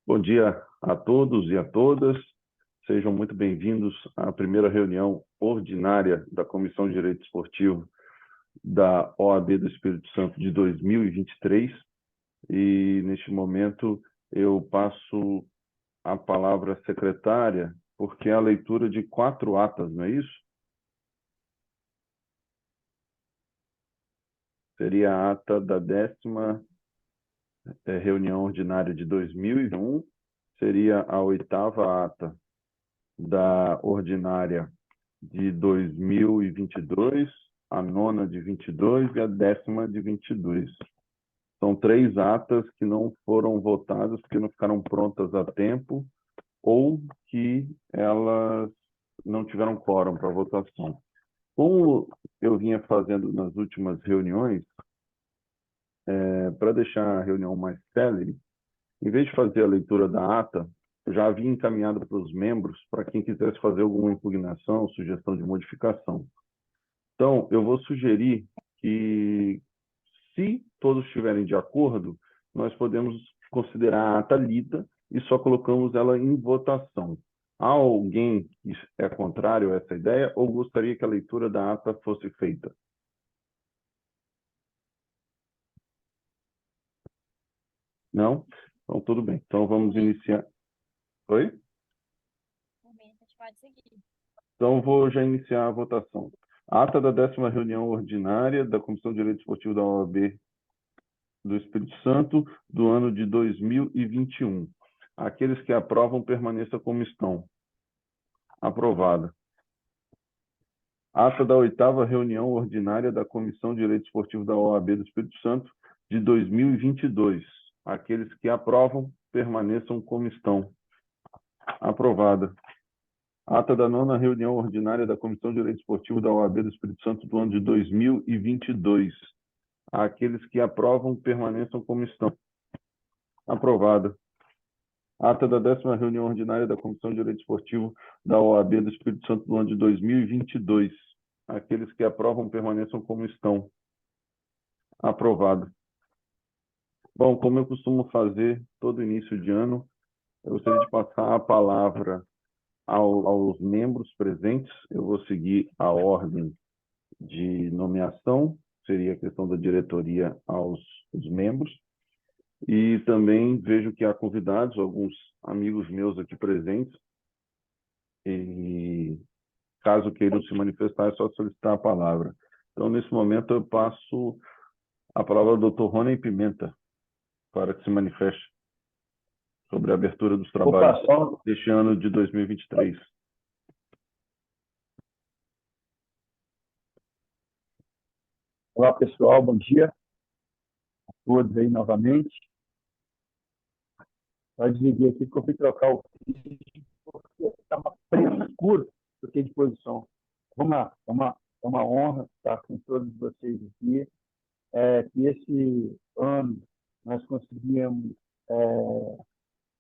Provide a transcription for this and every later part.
Bom dia a todos e a todas. Sejam muito bem-vindos à primeira reunião ordinária da Comissão de Direito Esportivo da OAB do Espírito Santo de 2023. E, neste momento, eu passo a palavra à secretária, porque é a leitura de 4 atas, não é isso? Seria a ata da 10ª reunião ordinária de 2021, seria a 8ª ata da ordinária de 2022, a 9ª de 22 e a 10ª de 22. São 3 atas que não foram votadas porque não ficaram prontas a tempo ou que elas não tiveram quórum para votação. Como eu vinha fazendo nas últimas reuniões, para deixar a reunião mais célere, em vez de fazer a leitura da ata, eu já havia encaminhado para os membros para quem quisesse fazer alguma impugnação, sugestão de modificação. Então, eu vou sugerir que, se todos estiverem de acordo, nós podemos considerar a ata lida e só colocamos ela em votação. Há alguém que é contrário a essa ideia ou gostaria que a leitura da ata fosse feita? Não? Então, tudo bem. Então, vamos iniciar. Oi? A gente pode seguir. Então, vou já iniciar a votação. Ata da 10ª reunião ordinária da Comissão de Direito Esportivo da OAB do Espírito Santo do ano de 2021. Aqueles que aprovam, permaneçam como estão. Aprovada. Ata da 8ª reunião ordinária da Comissão de Direito Esportivo da OAB do Espírito Santo de 2022. Aqueles que aprovam, permaneçam como estão. Aprovada. Ata da 9ª reunião ordinária da Comissão de Direito Esportivo da OAB do Espírito Santo do ano de 2022. Aqueles que aprovam, permaneçam como estão. Aprovada. Ata da 10ª reunião ordinária da Comissão de Direito Esportivo da OAB do Espírito Santo do ano de 2022. Aqueles que aprovam, permaneçam como estão. Aprovado. Bom, como eu costumo fazer todo início de ano, eu gostaria de passar a palavra aos membros presentes. Eu vou seguir a ordem de nomeação, seria a questão da diretoria aos membros. E também vejo que há convidados, alguns amigos meus aqui presentes, e caso queiram se manifestar, é só solicitar a palavra. Então, nesse momento, eu passo a palavra ao Dr. Rony Pimenta, para que se manifeste sobre a abertura dos trabalhos deste ano de 2023. Olá, pessoal, bom dia a todos aí novamente. Vou desligar aqui porque eu fui trocar o vídeo porque estava preto escuro, troquei de posição. Vamos lá, é uma honra estar com todos vocês aqui. Que esse ano nós conseguimos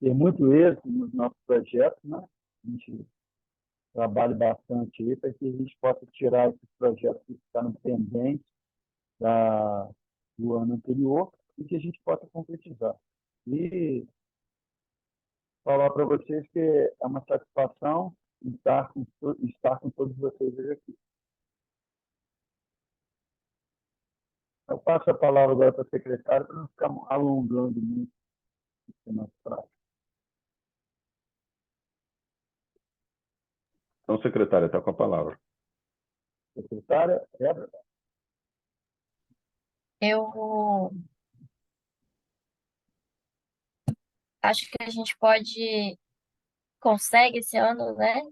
ter muito êxito nos nossos projetos, né? A gente trabalha bastante aí para que a gente possa tirar esses projetos que ficaram pendentes do ano anterior e que a gente possa concretizar. E falar para vocês que é uma satisfação estar com todos vocês hoje aqui. Eu passo a palavra agora para a secretária para não ficar alongando muito o nosso prazo. Então, secretária, está com a palavra. Secretária, Débora. Eu acho que a gente consegue esse ano, né,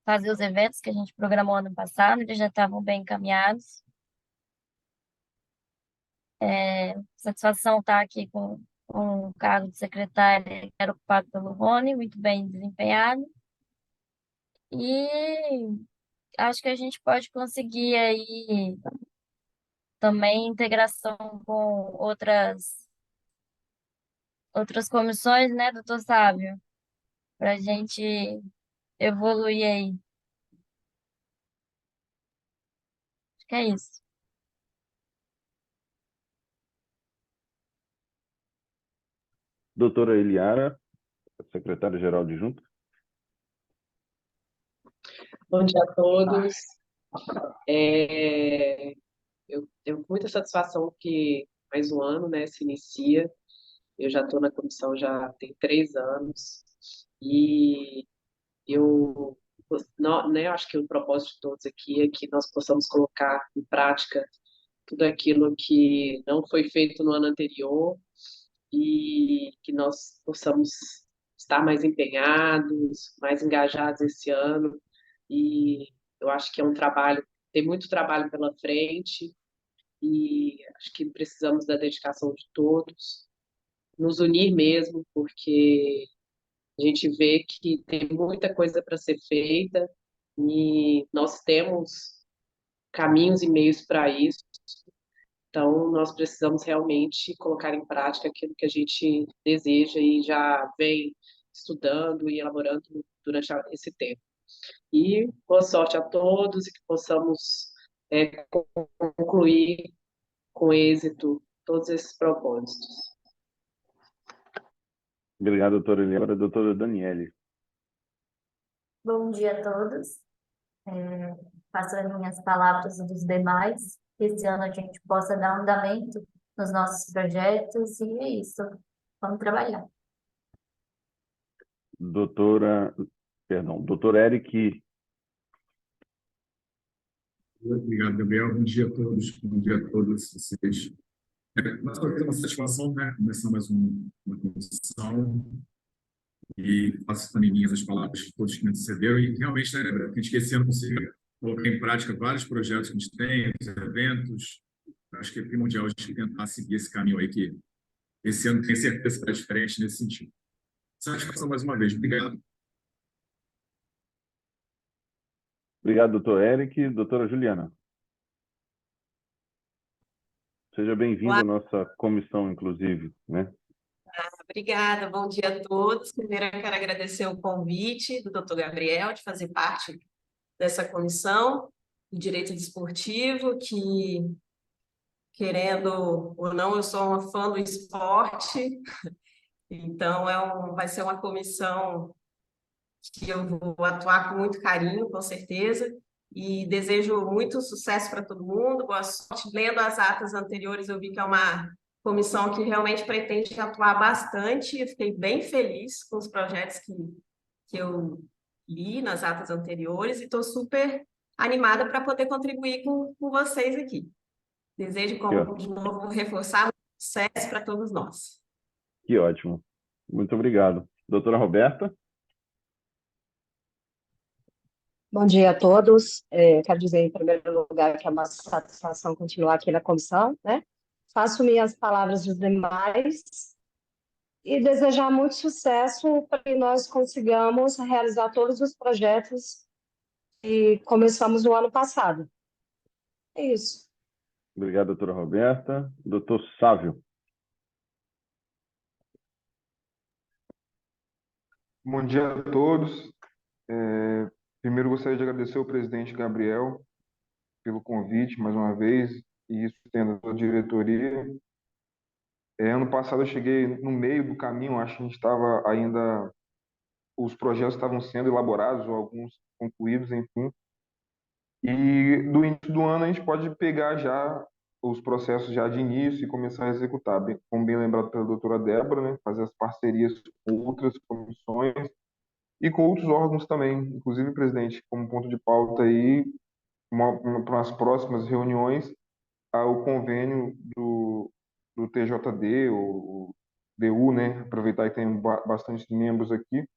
fazer os eventos que a gente programou ano passado, eles já estavam bem encaminhados. Satisfação estar aqui com o cargo de secretária que era ocupado pelo Rony, muito bem desempenhado. E acho que a gente pode conseguir aí também integração com outras comissões, né, doutor Sábio, para a gente evoluir aí. Acho que é isso. Doutora Eliara, secretária-geral adjunta. Bom dia a todos. Eu tenho muita satisfação que mais um ano, né, se inicia. Eu já estou na comissão já tem 3 anos e eu, né, eu acho que o propósito de todos aqui é que nós possamos colocar em prática tudo aquilo que não foi feito no ano anterior e que nós possamos estar mais empenhados, mais engajados esse ano. E eu acho que é um trabalho, tem muito trabalho pela frente e acho que precisamos da dedicação de todos, nos unir mesmo, porque a gente vê que tem muita coisa para ser feita e nós temos caminhos e meios para isso. Então, nós precisamos realmente colocar em prática aquilo que a gente deseja e já vem estudando e elaborando durante esse tempo. E boa sorte a todos e que possamos concluir com êxito todos esses propósitos. Obrigado, doutora Eliara. Doutora Daniele. Bom dia a todos. Faço as minhas palavras dos demais. Esse ano a gente possa dar andamento nos nossos projetos e é isso. Vamos trabalhar. Doutor Eric. Obrigado, Gabriel. Bom dia a todos. Bom dia a todos vocês. Nós temos uma satisfação, né? Começar mais uma comissão e faço também minhas as palavras de todos que me antecederam e realmente, né, a gente que esse ano consiga colocar em prática vários projetos que a gente tem, os eventos. Acho que é primordial a gente tentar seguir esse caminho aí que esse ano tem certeza que será diferente nesse sentido. Satisfação mais uma vez. Obrigado. Obrigado, doutor Eric. Doutora Juliana. Seja bem-vindo à nossa comissão, inclusive, né? Obrigada, bom dia a todos. Primeiro, eu quero agradecer o convite do Dr. Gabriel de fazer parte dessa comissão de Direito Desportivo, que, querendo ou não, eu sou uma fã do esporte, então vai ser uma comissão que eu vou atuar com muito carinho, com certeza, e desejo muito sucesso para todo mundo, boa sorte. Lendo as atas anteriores, eu vi que é uma comissão que realmente pretende atuar bastante, eu fiquei bem feliz com os projetos que eu li nas atas anteriores e estou super animada para poder contribuir com vocês aqui. Desejo, de novo, reforçar o sucesso para todos nós. Que ótimo. Muito obrigado. Doutora Roberta? Bom dia a todos. Quero dizer, em primeiro lugar, que é uma satisfação continuar aqui na comissão, né? Faço minhas palavras dos demais e desejar muito sucesso para que nós consigamos realizar todos os projetos que começamos no ano passado. É isso. Obrigado, doutora Roberta. Doutor Sávio. Bom dia a todos. Primeiro, gostaria de agradecer ao presidente Gabriel pelo convite, mais uma vez, e isso tendo a diretoria. Ano passado eu cheguei no meio do caminho, acho que a gente estava ainda, os projetos estavam sendo elaborados, ou alguns concluídos, enfim. E do início do ano a gente pode pegar já os processos já de início e começar a executar, como bem lembrado pela doutora Débora, né? Fazer as parcerias com outras comissões e com outros órgãos também, inclusive, presidente, como ponto de pauta aí, para as próximas reuniões, o convênio do TJD, o DU, né? Aproveitar que tem bastante membros aqui,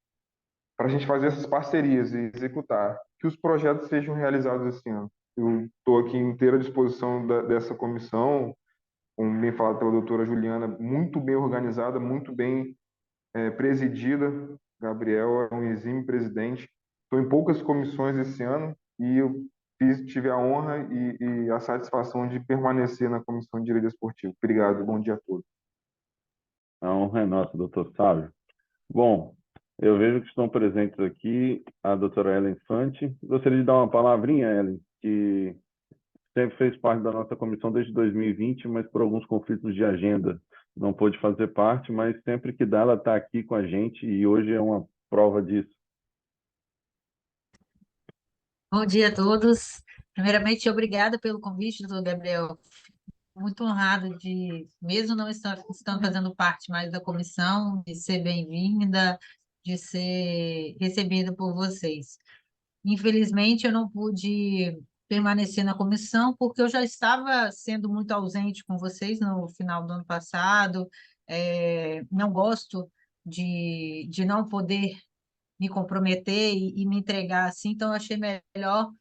para a gente fazer essas parcerias e executar, que os projetos sejam realizados esse ano. Eu estou aqui em inteira disposição dessa comissão, como bem falado pela doutora Juliana, muito bem organizada, muito bem presidida. Gabriel é um exímio presidente. Estou em poucas comissões esse ano e eu tive a honra e a satisfação de permanecer na Comissão de Direito Esportivo. Obrigado, bom dia a todos. A honra é nossa, doutor Sávio. Bom, eu vejo que estão presentes aqui a doutora Ellen Infante. Gostaria de dar uma palavrinha, Ellen, que sempre fez parte da nossa comissão desde 2020, mas por alguns conflitos de agenda não pôde fazer parte, mas sempre que dá, ela está aqui com a gente e hoje é uma prova disso. Bom dia a todos. Primeiramente, obrigada pelo convite, doutor Gabriel. Muito honrado de, mesmo não estando fazendo parte mais da comissão, de ser bem-vinda, de ser recebida por vocês. Infelizmente, eu não pude permanecer na comissão porque eu já estava sendo muito ausente com vocês no final do ano passado. Não gosto de não poder me comprometer e me entregar assim, então eu achei melhor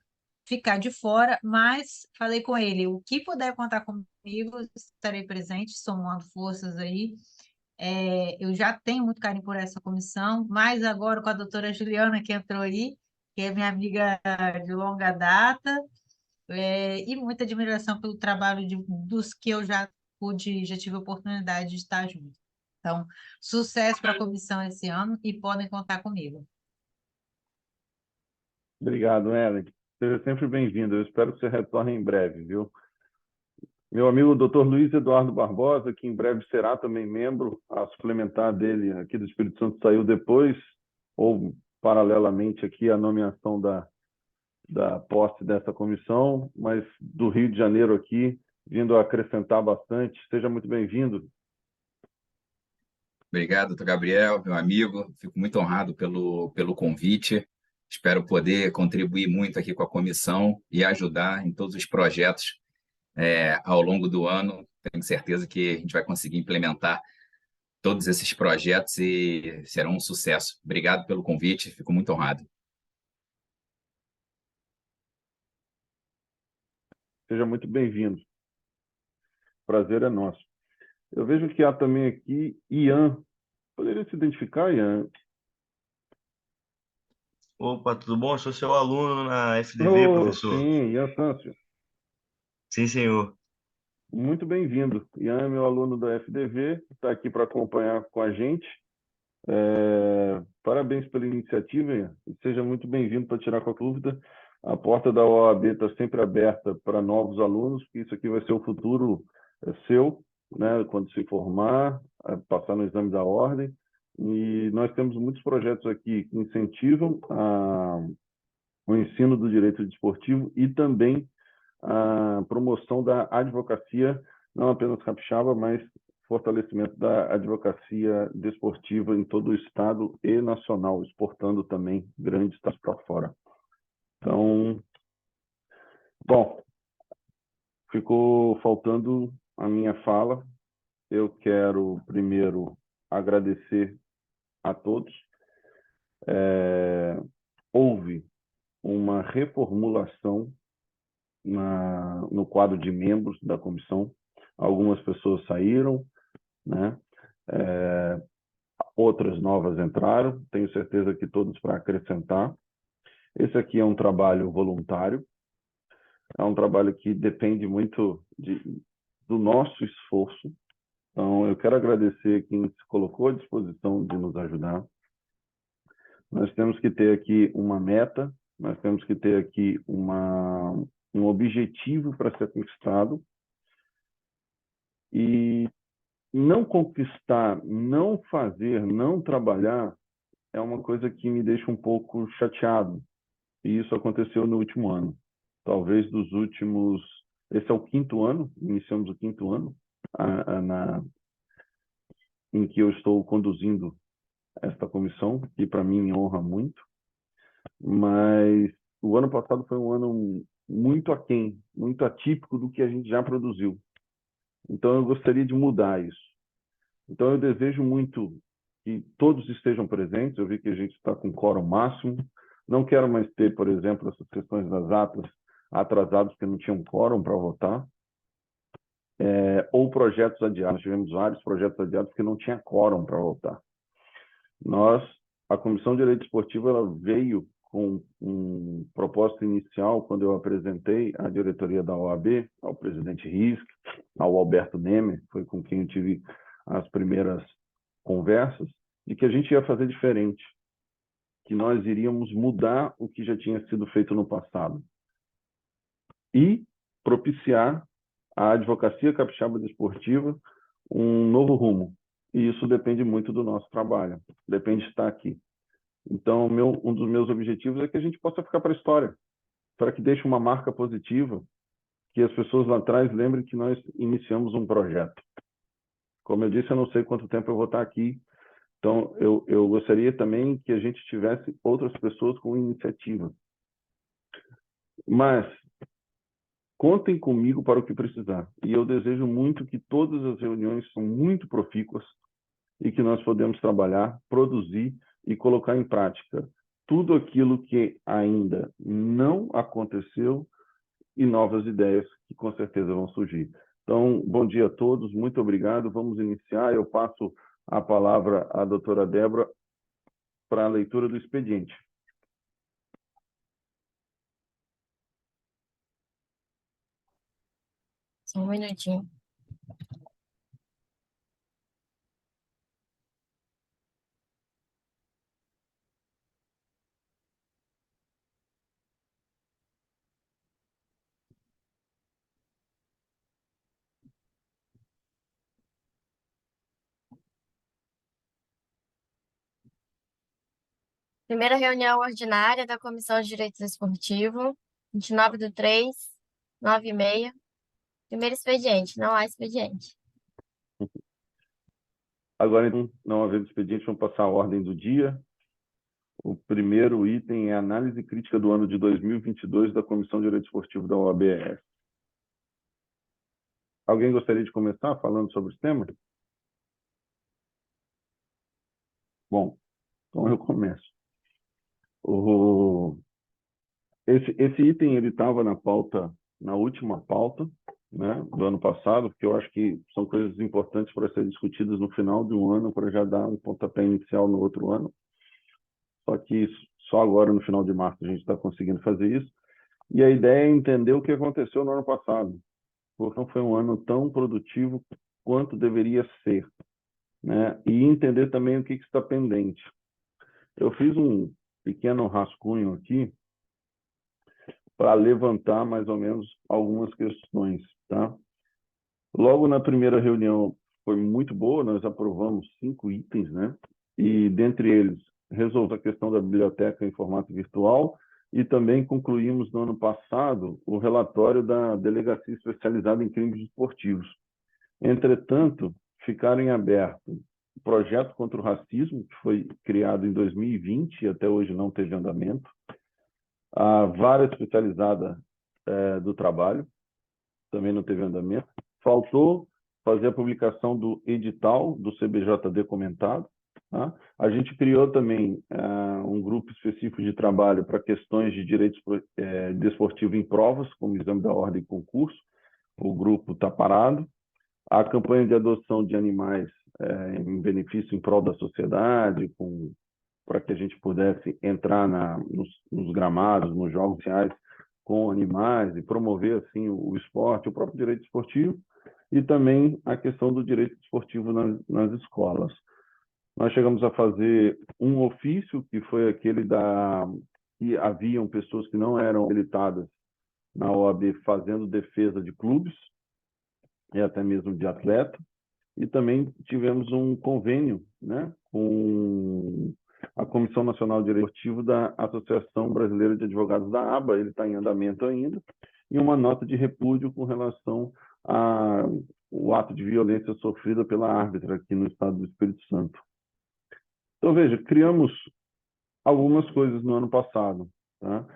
ficar de fora, mas falei com ele, o que puder contar comigo, estarei presente, somando forças aí. Eu já tenho muito carinho por essa comissão, mas agora com a doutora Juliana que entrou aí, que é minha amiga de longa data, e muita admiração pelo trabalho dos que eu já tive a oportunidade de estar junto. Então, sucesso para a comissão esse ano e podem contar comigo. Obrigado, Ellen. Seja sempre bem-vindo. Eu espero que você retorne em breve, viu? Meu amigo Dr. Luiz Eduardo Barbosa, que em breve será também membro, a suplementar dele aqui do Espírito Santo saiu depois, ou paralelamente aqui a nomeação da posse dessa comissão, mas do Rio de Janeiro aqui, vindo a acrescentar bastante. Seja muito bem-vindo. Obrigado, doutor Gabriel, meu amigo. Fico muito honrado pelo convite. Espero poder contribuir muito aqui com a comissão e ajudar em todos os projetos ao longo do ano. Tenho certeza que a gente vai conseguir implementar todos esses projetos e serão um sucesso. Obrigado pelo convite, fico muito honrado. Seja muito bem-vindo. Prazer é nosso. Eu vejo que há também aqui Ian. Poderia se identificar, Ian? Opa, tudo bom? Eu sou seu aluno na FDV, professor. Sim, Ian Sâncio. Sim, senhor. Muito bem-vindo. Ian é meu aluno da FDV, está aqui para acompanhar com a gente. Parabéns pela iniciativa, Ian. Seja muito bem-vindo para tirar qualquer dúvida. A porta da OAB está sempre aberta para novos alunos, porque isso aqui vai ser o futuro seu, né? Quando se formar, passar no exame da ordem. E nós temos muitos projetos aqui que incentivam o ensino do direito desportivo e também a promoção da advocacia, não apenas capixaba, mas fortalecimento da advocacia desportiva em todo o estado e nacional, exportando também grandes estados para fora. Então, bom, ficou faltando a minha fala. Eu quero primeiro agradecer a todos. Houve uma reformulação no quadro de membros da comissão. Algumas pessoas saíram, né? Outras novas entraram. Tenho certeza que todos para acrescentar. Esse aqui é um trabalho voluntário. É um trabalho que depende muito do nosso esforço. Então, eu quero agradecer quem se colocou à disposição de nos ajudar. Nós temos que ter aqui uma meta, nós temos que ter aqui um objetivo para ser conquistado. E não conquistar, não fazer, não trabalhar é uma coisa que me deixa um pouco chateado. E isso aconteceu no último ano. Talvez dos últimos... Esse é o 5º ano, iniciamos o 5º ano, em que eu estou conduzindo esta comissão, que para mim me honra muito. Mas o ano passado foi um ano muito aquém, muito atípico do que a gente já produziu. Então, eu gostaria de mudar isso. Então, eu desejo muito que todos estejam presentes. Eu vi que a gente está com quórum máximo. Não quero mais ter, por exemplo, essas questões das atas atrasadas, porque não tinham quórum para votar. Ou projetos adiados. Nós tivemos vários projetos adiados porque não tinha quórum para votar. A Comissão de Direito Esportivo, ela veio com um propósito inicial, quando eu apresentei a diretoria da OAB, ao presidente Risk, ao Alberto Nemer, foi com quem eu tive as primeiras conversas, de que a gente ia fazer diferente, que nós iríamos mudar o que já tinha sido feito no passado e propiciar a advocacia capixaba desportiva, um novo rumo. E isso depende muito do nosso trabalho, depende de estar aqui. Então, um dos meus objetivos é que a gente possa ficar para a história, para que deixe uma marca positiva, que as pessoas lá atrás lembrem que nós iniciamos um projeto. Como eu disse, eu não sei quanto tempo eu vou estar aqui, então eu gostaria também que a gente tivesse outras pessoas com iniciativa. Mas contem comigo para o que precisar. E eu desejo muito que todas as reuniões são muito profícuas e que nós podemos trabalhar, produzir e colocar em prática tudo aquilo que ainda não aconteceu e novas ideias que com certeza vão surgir. Então, bom dia a todos, muito obrigado. Vamos iniciar. Eu passo a palavra à doutora Débora para a leitura do expediente. Só um minutinho. Primeira reunião ordinária da Comissão de Direitos Esportivos, 29/3, 9h30. Primeiro expediente, não há expediente. Agora, então, não havendo expediente, vamos passar a ordem do dia. O primeiro item é a análise crítica do ano de 2022 da Comissão de Direito Esportivo da OAB-ES. Alguém gostaria de começar falando sobre os temas? Bom, então eu começo. Esse item ele estava na pauta, na última pauta, né, do ano passado, porque eu acho que são coisas importantes para serem discutidas no final de um ano, para já dar um pontapé inicial no outro ano. Só que só agora, no final de março, a gente está conseguindo fazer isso. E a ideia é entender o que aconteceu no ano passado, porque não foi um ano tão produtivo quanto deveria ser, né? E entender também o que está pendente. Eu fiz um pequeno rascunho aqui para levantar mais ou menos algumas questões, tá? Logo na primeira reunião foi muito boa, nós aprovamos 5 itens, né? E dentre eles, resolvemos a questão da biblioteca em formato virtual e também concluímos no ano passado o relatório da Delegacia Especializada em Crimes Esportivos. Entretanto, ficaram em aberto o projeto contra o racismo, que foi criado em 2020 e até hoje não teve andamento, a vara especializada do trabalho, também não teve andamento. Faltou fazer a publicação do edital do CBJD comentado. Tá? A gente criou também um grupo específico de trabalho para questões de direito desportivo em provas, como exame da ordem e concurso. O grupo está parado. A campanha de adoção de animais em benefício em prol da sociedade, para que a gente pudesse entrar nos gramados, nos jogos sociais com animais e promover assim o esporte, o próprio direito esportivo e também a questão do direito esportivo nas escolas. Nós chegamos a fazer um ofício, que foi aquele que haviam pessoas que não eram habilitadas na OAB fazendo defesa de clubes e até mesmo de atleta, e também tivemos um convênio, né, com a Comissão Nacional de Direito Esportivo da Associação Brasileira de Advogados da ABA, ele está em andamento ainda, e uma nota de repúdio com relação ao ato de violência sofrida pela árbitra aqui no estado do Espírito Santo. Então, veja, criamos algumas coisas no ano passado, tá?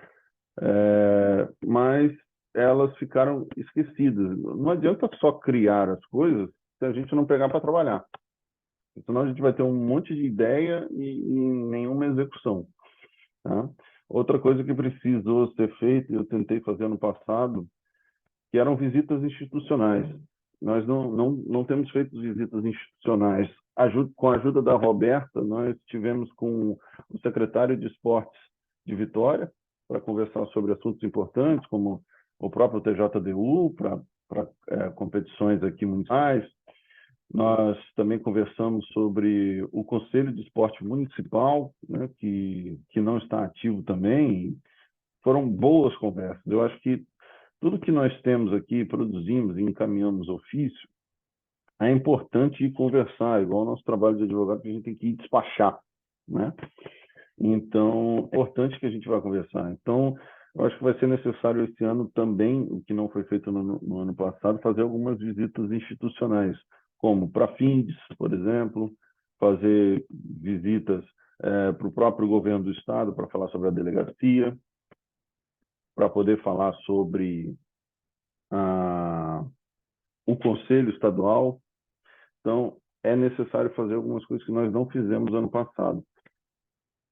Mas elas ficaram esquecidas. Não adianta só criar as coisas se a gente não pegar para trabalhar. Senão a gente vai ter um monte de ideia e nenhuma execução. Tá? Outra coisa que precisou ser feita, eu tentei fazer no passado, que eram visitas institucionais. Nós não temos feito visitas institucionais. Com a ajuda da Roberta, nós tivemos com o secretário de Esportes de Vitória para conversar sobre assuntos importantes, como o próprio TJDU, para competições aqui municipais. Nós também conversamos sobre o Conselho de Esporte Municipal, né, que não está ativo também. Foram boas conversas. Eu acho que tudo que nós temos aqui, produzimos e encaminhamos ofício, é importante ir conversar, igual o nosso trabalho de advogado, que a gente tem que ir despachar, né? Então, é importante que a gente vá conversar. Então, eu acho que vai ser necessário esse ano também, o que não foi feito no ano passado, fazer algumas visitas institucionais, como para FINDES, por exemplo, fazer visitas para o próprio governo do Estado, para falar sobre a delegacia, para poder falar sobre o Conselho Estadual. Então, é necessário fazer algumas coisas que nós não fizemos ano passado.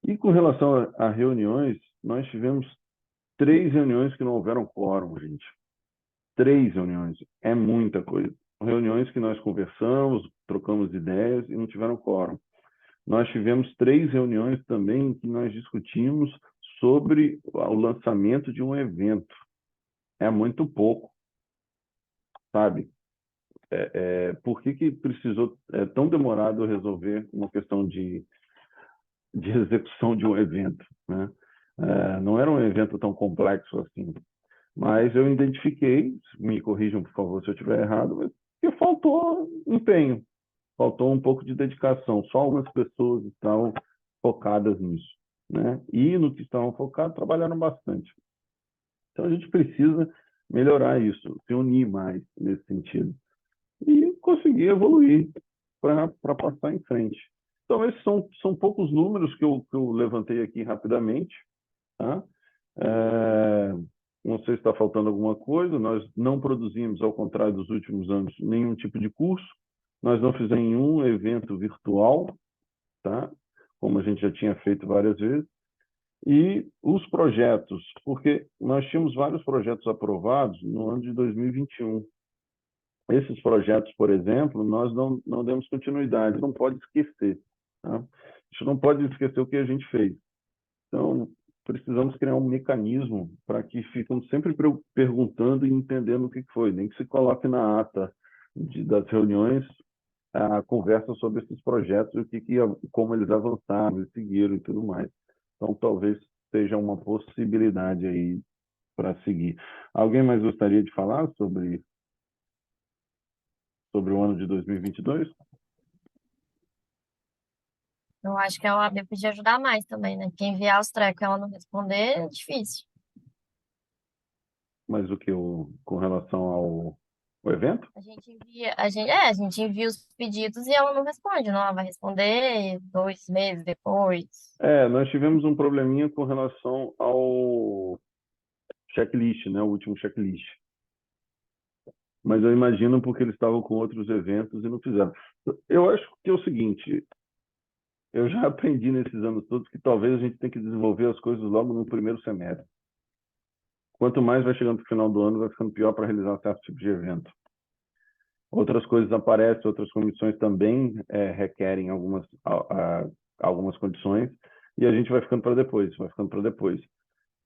E com relação a reuniões, nós tivemos 3 reuniões que não houveram quórum, gente. 3 reuniões. É muita coisa. Reuniões que nós conversamos, trocamos ideias e não tiveram quórum. Nós tivemos 3 reuniões também que nós discutimos sobre o lançamento de um evento. É muito pouco, sabe? Por que precisou tão demorado resolver uma questão de execução de um evento, né? Não era um evento tão complexo assim, mas eu identifiquei, me corrijam por favor se eu estiver errado, mas que faltou empenho, faltou um pouco de dedicação, só algumas pessoas estavam focadas nisso, né? E no que estavam focados, trabalharam bastante. Então a gente precisa melhorar isso, se unir mais nesse sentido e conseguir evoluir para passar em frente. Então, esses são poucos números que eu levantei aqui rapidamente. Tá? Não sei se está faltando alguma coisa. Nós não produzimos, ao contrário dos últimos anos, nenhum tipo de curso. Nós não fizemos nenhum evento virtual, tá? Como a gente já tinha feito várias vezes. E os projetos, porque nós tínhamos vários projetos aprovados no ano de 2021. Esses projetos, por exemplo, nós não demos continuidade, não pode esquecer. Tá? A gente não pode esquecer o que a gente fez. Então, precisamos criar um mecanismo para que fiquem sempre perguntando e entendendo o que foi, nem que se coloque na ata das reuniões a conversa sobre esses projetos, como eles avançaram, eles seguiram e tudo mais. Então, talvez seja uma possibilidade aí para seguir. Alguém mais gostaria de falar sobre o ano de 2022? Eu acho que a OAB podia ajudar mais também, né? Quem enviar os trecos e ela não responder, é difícil. Mas com relação ao evento? A gente envia os pedidos e ela não responde, não, ela vai responder 2 meses depois. Nós tivemos um probleminha com relação ao checklist, né? O último checklist. Mas eu imagino porque eles estavam com outros eventos e não fizeram. Eu acho que é o seguinte, eu já aprendi nesses anos todos que talvez a gente tenha que desenvolver as coisas logo no primeiro semestre. Quanto mais vai chegando para o final do ano, vai ficando pior para realizar certo tipo de evento. Outras coisas aparecem, outras comissões também requerem algumas condições e a gente vai ficando para depois.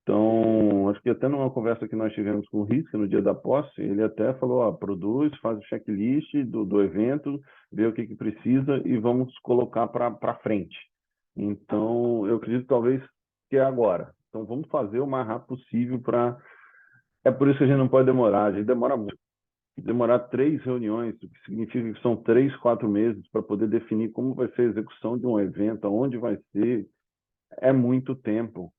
Então, acho que até numa conversa que nós tivemos com o Risca no dia da posse, ele até falou, produz, faz o checklist do evento, vê o que precisa e vamos colocar para frente. Então, eu acredito talvez que é agora. Então, vamos fazer o mais rápido possível para... É por isso que a gente não pode demorar, a gente demora muito. Demorar 3 reuniões, o que significa que são 3, 4 meses para poder definir como vai ser a execução de um evento, aonde vai ser, é muito tempo.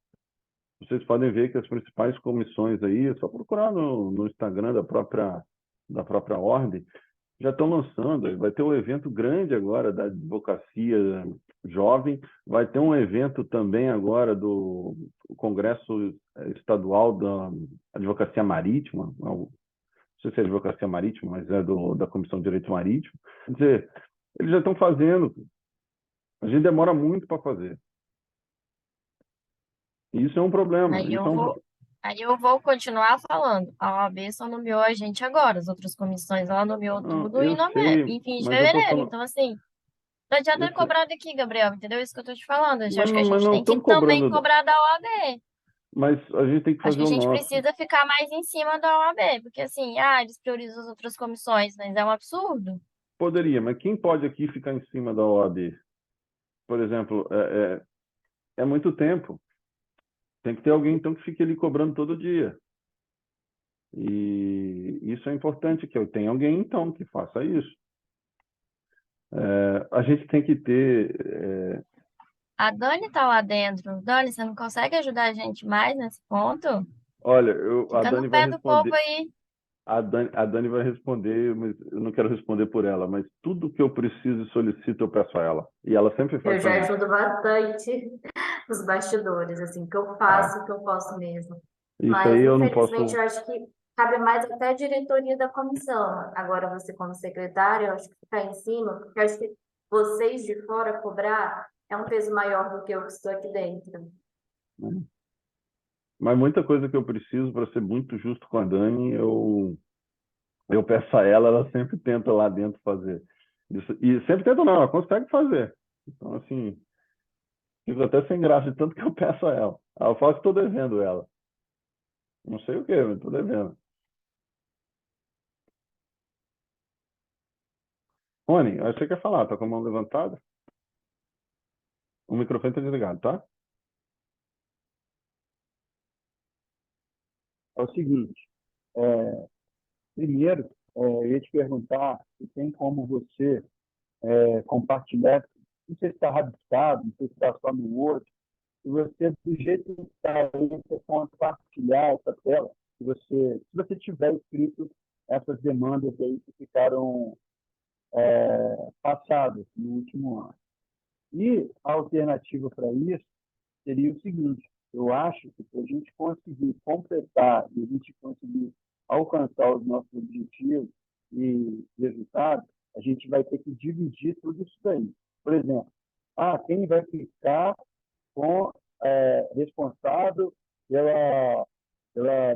Vocês podem ver que as principais comissões aí, é só procurar no Instagram da própria ordem, já estão lançando. Vai ter um evento grande agora da advocacia jovem, vai ter um evento também agora do Congresso Estadual da Advocacia Marítima, não sei se é Advocacia Marítima, mas é da Comissão de Direito Marítimo. Quer dizer, eles já estão fazendo. A gente demora muito para fazer. Isso é um problema. Aí eu vou continuar falando. A OAB só nomeou a gente agora, as outras comissões, ela nomeou tudo eu sei, em fim de mas eu tô fevereiro. falando... Então, assim, não adianta cobrar daqui, Gabriel, entendeu? Isso que eu tô te falando. Eu acho que a mas gente não tem que estão também cobrando... cobrar da OAB. Mas a gente tem que Acho fazer que a o gente nosso. precisa ficar mais em cima da OAB, porque assim, eles priorizam as outras comissões, mas é um absurdo. Poderia, mas quem pode aqui ficar em cima da OAB? Por exemplo, é muito tempo. Tem que ter alguém, então, que fique ali cobrando todo dia. E isso é importante, que eu tenha alguém, então, que faça isso. A gente tem que ter... A Dani tá lá dentro. Dani, você não consegue ajudar a gente mais nesse ponto? Olha, a Fica no Dani vai pé do povo responder. aí. A Dani vai responder, mas eu não quero responder por ela, mas tudo que eu preciso e solicito, eu peço a ela. E ela sempre faz Eu para já mim. ajudo bastante os bastidores, assim, que eu faço, o que eu posso mesmo. Isso aí Mas, eu não infelizmente, posso... eu acho que cabe mais até a diretoria da comissão. Agora, você como secretária, eu acho que ficar em cima, porque eu acho que vocês de fora cobrar é um peso maior do que eu que estou aqui dentro. Né? Mas muita coisa que eu preciso, para ser muito justo com a Dani, eu peço a ela, ela sempre tenta lá dentro fazer. Isso, e sempre tenta não, ela consegue fazer. Então, assim, fico até sem graça de tanto que eu peço a ela. Ela fala que estou devendo ela. Não sei o quê, mas estou devendo. Rony, aí você quer falar? Tá com a mão levantada? O microfone está desligado, tá? É o seguinte, primeiro, eu ia te perguntar se tem como você compartilhar, não sei se está rabiscado, não sei se está só no Word, se você, do jeito que está aí, você compartilhar essa tela, se você tiver escrito essas demandas aí que ficaram passadas no último ano. E a alternativa para isso seria o seguinte: eu acho que para a gente conseguir completar e a gente conseguir alcançar os nossos objetivos e resultados, a gente vai ter que dividir tudo isso daí. Por exemplo, quem vai ficar com responsável pela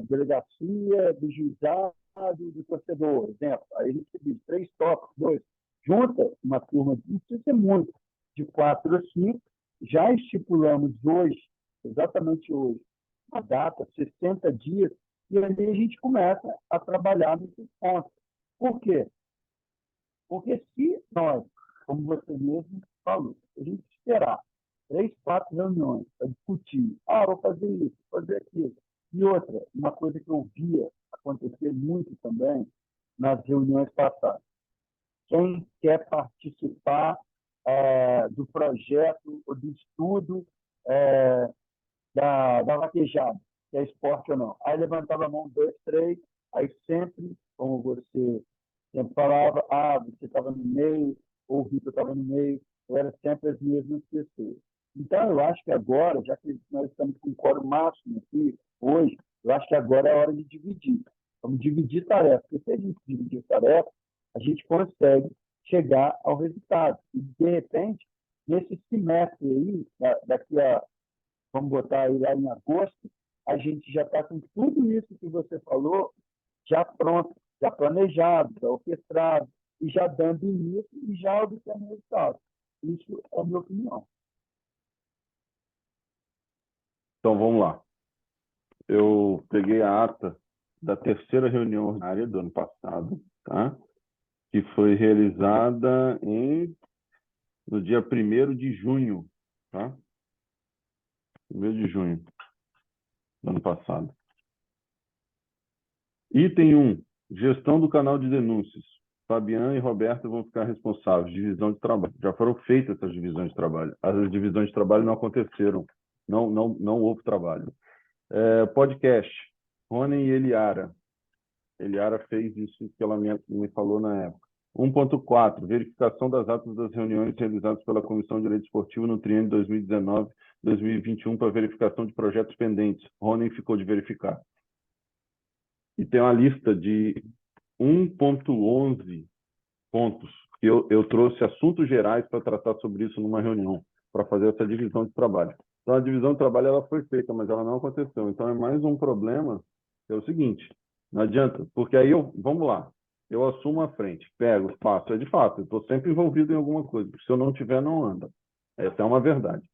delegacia do juizado do torcedor, exemplo. Aí a gente diz 3 tópicos, 2. Junta uma turma, não precisa ser muito, de 4 a 5. Já estipulamos hoje, exatamente hoje, a data, 60 dias, e ali a gente começa a trabalhar nesses pontos. Por quê? Porque se nós, como você mesmo falou, a gente esperar 3, 4 reuniões para discutir, vou fazer isso, vou fazer aquilo. E outra, uma coisa que eu via acontecer muito também nas reuniões passadas. Quem quer participar do projeto ou do estudo da vaquejada, que é esporte ou não. Aí levantava a mão, 2, 3, aí sempre, como você sempre falava, você estava no meio, ou o Vitor estava no meio, ou era sempre as mesmas pessoas. Então, eu acho que agora, já que nós estamos com o quórum máximo aqui, hoje, eu acho que agora é a hora de dividir. Vamos dividir tarefas, porque se a gente dividir tarefas, a gente consegue chegar ao resultado. E, de repente, nesse semestre aí, daqui a, vamos botar aí lá em agosto, a gente já está com tudo isso que você falou já pronto, já planejado, já orquestrado, e já dando início e já obtendo resultado. Isso é a minha opinião. Então, vamos lá. Eu peguei a ata da terceira reunião ordinária do ano passado, tá? Que foi realizada no dia 1º de junho, tá? 1º de junho do ano passado. Item 1, gestão do canal de denúncias. Fabiana e Roberta vão ficar responsáveis, divisão de trabalho. Já foram feitas essas divisões de trabalho. As divisões de trabalho não aconteceram, não houve trabalho. Podcast, Rony e Eliara. Eliara fez isso que ela me falou na época. 1.4, verificação das atas das reuniões realizadas pela Comissão de Direito Esportivo no triênio 2019-2021 para verificação de projetos pendentes. Rony ficou de verificar. E tem uma lista de 1.11 pontos, que eu trouxe assuntos gerais para tratar sobre isso numa reunião, para fazer essa divisão de trabalho. Então, a divisão de trabalho ela foi feita, mas ela não aconteceu. Então, é mais um problema, que é o seguinte, não adianta, porque aí vamos lá, eu assumo a frente, pego, faço, de fato, eu estou sempre envolvido em alguma coisa, se eu não tiver, não anda. Essa é uma verdade.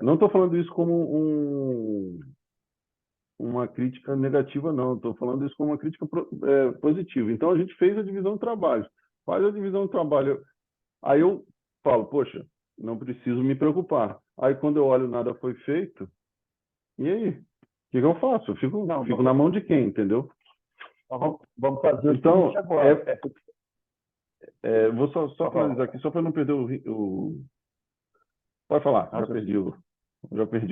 Não estou falando isso como uma crítica negativa, não. Estou falando isso como uma crítica positiva. Então, a gente fez a divisão de trabalho. Faz a divisão de trabalho. Aí eu falo, poxa, não preciso me preocupar. Aí, quando eu olho, nada foi feito. E aí? O que eu faço? Eu fico na mão de quem, entendeu? Vamos fazer então, o seguinte agora. Vou só finalizar aqui, só para não perder o... Pode falar, já perdi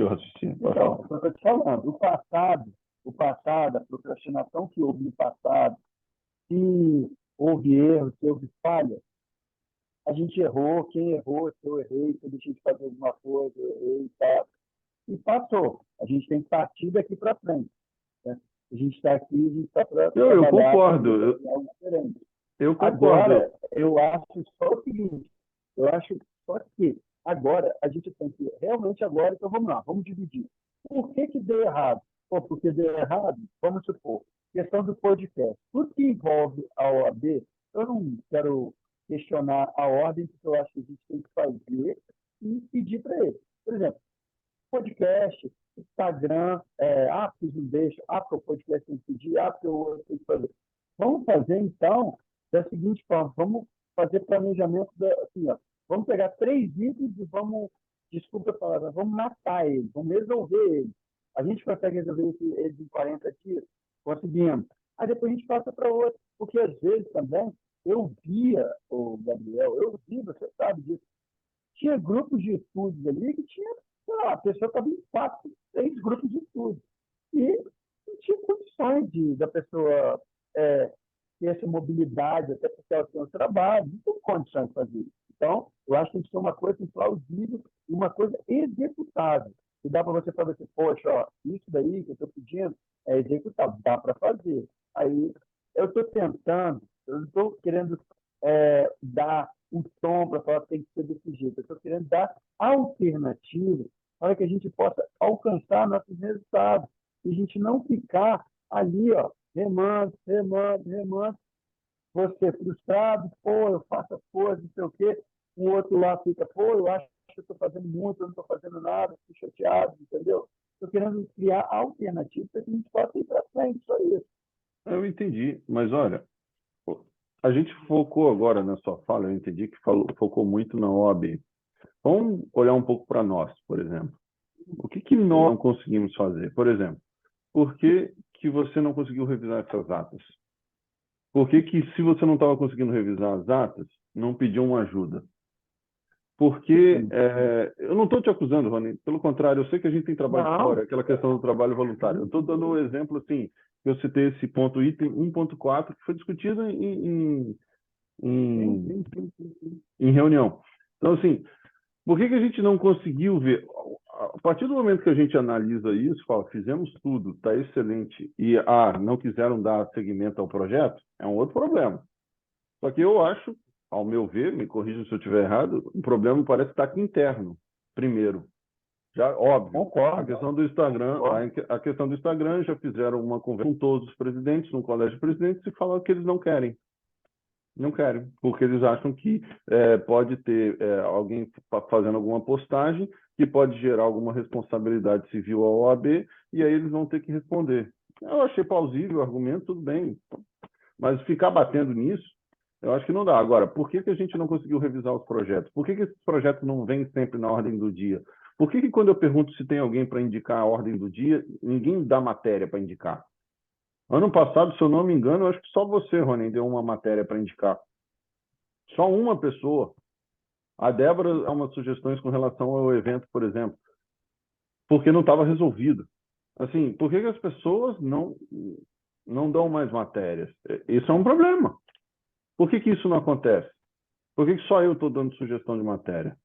o raciocínio. Pode Então, falar. eu estou te falando, o passado, a procrastinação que houve no passado, se houve erro, se houve falha, a gente errou, quem errou, se eu errei, se eu deixei de fazer alguma coisa, eu errei, tá? E passou. A gente tem que partir daqui para frente. Né? A gente está aqui, a gente está para Eu concordo. algo diferente. Eu concordo. Agora, eu acho só o seguinte, eu acho só que agora a gente tem que, realmente agora, então vamos lá, vamos dividir. Por que deu errado? Porque deu errado, vamos supor, questão do podcast. Tudo que envolve a OAB, eu não quero questionar a ordem, porque eu acho que a gente tem que fazer e pedir para ele. Por exemplo, podcast, Instagram, porque não deixa, porque o podcast tem que pedir, porque o outro tem que fazer. Vamos fazer, então, da seguinte forma, vamos fazer planejamento, assim, ó, vamos pegar 3 itens e vamos, desculpa a palavra, vamos matar eles, vamos resolver eles. A gente consegue resolver eles em 40 dias? Conseguimos. Aí depois a gente passa para outro, porque às vezes também, eu via, o Gabriel, você sabe disso, tinha grupos de estudos ali que tinha, sei lá, a pessoa estava em 4, 6 grupos de estudos. E não tinha condições da pessoa ter essa mobilidade, até porque ela tem um trabalho, não tem condições de fazer isso. Então, eu acho que tem que ser uma coisa plausível e uma coisa executável. E dá para você fazer assim, poxa, ó, isso daí que eu estou pedindo é executável, dá para fazer. Aí, eu estou tentando, eu não estou querendo dar um tom para falar que tem que ser desse jeito. Eu estou querendo dar alternativas para que a gente possa alcançar nossos resultados. E a gente não ficar ali, ó, remando. Você frustrado, eu faço as coisas, não sei o quê. O outro lá fica, eu acho que eu estou fazendo muito, eu não estou fazendo nada, estou chateado, entendeu? Estou querendo criar alternativas para que a gente possa ir para frente, só isso. Eu entendi, mas olha, a gente focou agora na sua fala, eu entendi que focou muito na OAB. Vamos olhar um pouco para nós, por exemplo. O que nós não conseguimos fazer? Por exemplo, por que você não conseguiu revisar essas atas? Por que se você não estava conseguindo revisar as atas, não pediu uma ajuda? Porque eu não estou te acusando, Rony, pelo contrário, eu sei que a gente tem trabalho fora, aquela questão do trabalho voluntário. Eu estou dando um exemplo assim, eu citei esse ponto, item 1.4, que foi discutido em reunião. Então, assim, por que a gente não conseguiu ver? A partir do momento que a gente analisa isso, fala, fizemos tudo, está excelente, e não quiseram dar seguimento ao projeto, é um outro problema. Só que eu acho, ao meu ver, me corrija se eu estiver errado, o problema parece estar aqui interno, primeiro. Já, óbvio, Concordo. a questão do Instagram, a questão do Instagram, já fizeram uma conversa com todos os presidentes, no colégio de presidentes, e falaram que eles não querem. Não querem, porque eles acham que pode ter alguém fazendo alguma postagem que pode gerar alguma responsabilidade civil à OAB e aí eles vão ter que responder. Eu achei plausível o argumento, tudo bem, mas ficar batendo nisso, eu acho que não dá. Agora, por que a gente não conseguiu revisar os projetos? Por que esses projetos não vêm sempre na ordem do dia? Por que quando eu pergunto se tem alguém para indicar a ordem do dia, ninguém dá matéria para indicar? Ano passado, se eu não me engano, eu acho que só você, Rony, deu uma matéria para indicar. Só uma pessoa. A Débora dá umas sugestões com relação ao evento, por exemplo, porque não estava resolvido. Assim, por que as pessoas não dão mais matérias? Isso é um problema. Por que isso não acontece? Por que só eu estou dando sugestão de matéria?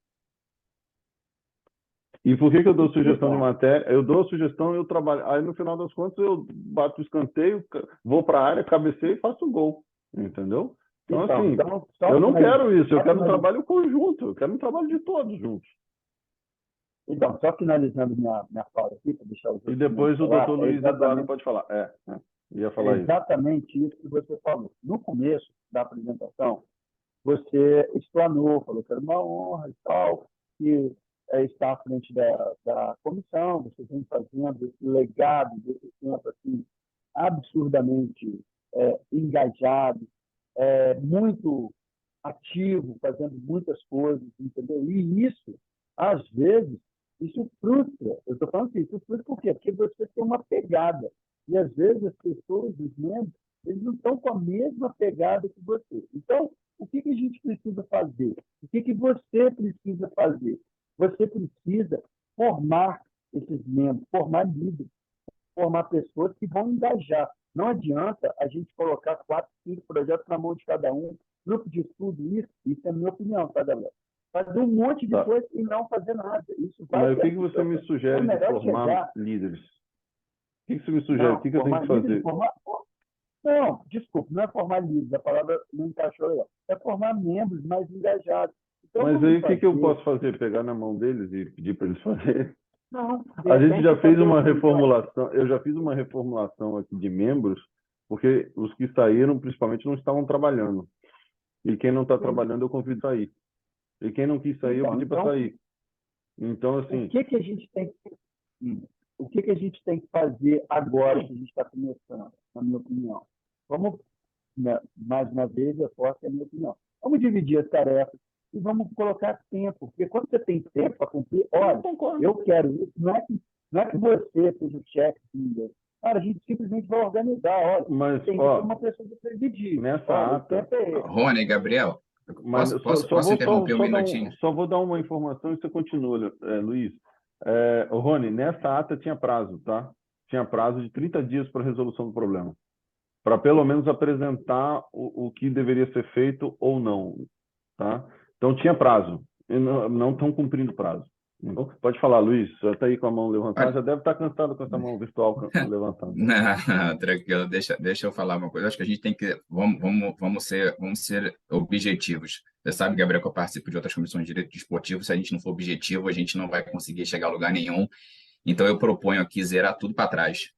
E por que eu dou sugestão de matéria? Eu dou a sugestão e eu trabalho. Aí, no final das contas, eu bato o escanteio, vou para a área, cabeceio e faço o gol. Entendeu? Então, assim, eu não quero isso. Eu quero um trabalho conjunto. Eu quero um trabalho de todos juntos. Então, só finalizando minha fala aqui, para deixar os outros. E depois o doutor Luiz Eduardo pode falar. Ia falar isso. Exatamente isso que você falou. No começo da apresentação, você explanou, falou que era uma honra e tal, que está à frente da comissão, você vem fazendo esse legado desse tempo assim, absurdamente engajado, muito ativo, fazendo muitas coisas, entendeu? E isso, às vezes, isso frustra. Eu estou falando assim, isso frustra por quê? Porque você tem uma pegada. E, às vezes, as pessoas, os membros, eles não estão com a mesma pegada que você. Então, o que a gente precisa fazer? O que você precisa fazer? Você precisa formar esses membros, formar líderes, formar pessoas que vão engajar. Não adianta a gente colocar 4, 5 projetos na mão de cada um, grupo de estudo, isso é a minha opinião, tá, galera? Fazer um monte de coisa e não fazer nada. Isso vai Mas o que você me sugere de formar líderes? O que você me sugere? O que eu tenho que fazer? Não, desculpe, não é formar líderes, a palavra não encaixou legal. É formar membros mais engajados. Então, mas aí o que eu posso fazer? Pegar na mão deles e pedir para eles fazerem? Não, a gente já fez uma reformulação, eu já fiz uma reformulação aqui de membros, porque os que saíram, principalmente, não estavam trabalhando. E quem não está trabalhando, eu convido a sair. E quem não quis sair, eu pedi para sair. Então, assim... O que a gente tem que fazer agora que a gente está começando, na minha opinião? Vamos, mais uma vez, eu posso a minha opinião. Vamos dividir as tarefas e vamos colocar tempo. Porque quando você tem tempo para cumprir, olha, eu quero isso. Não é que você seja o chefe de ninguém. Cara, a gente simplesmente vai organizar. Olha, mas, tem que ter uma pessoa para presidir. Nessa ata... Rony, Gabriel, posso interromper um minutinho? Só vou dar uma informação e você continua, Luiz. Rony, nessa ata tinha prazo, tá? Tinha prazo de 30 dias para a resolução do problema. Para pelo menos apresentar o que deveria ser feito ou não, tá? Então tinha prazo. E não estão cumprindo prazo. Então, pode falar, Luiz. Já está aí com a mão levantada. Já deve estar cansado com essa mão virtual levantada. Não, tranquilo. Deixa eu falar uma coisa. Acho que a gente tem que... Vamos ser objetivos. Você sabe, Gabriel, que eu participo de outras comissões de direito desportivo. Se a gente não for objetivo, a gente não vai conseguir chegar a lugar nenhum. Então, eu proponho aqui zerar tudo para trás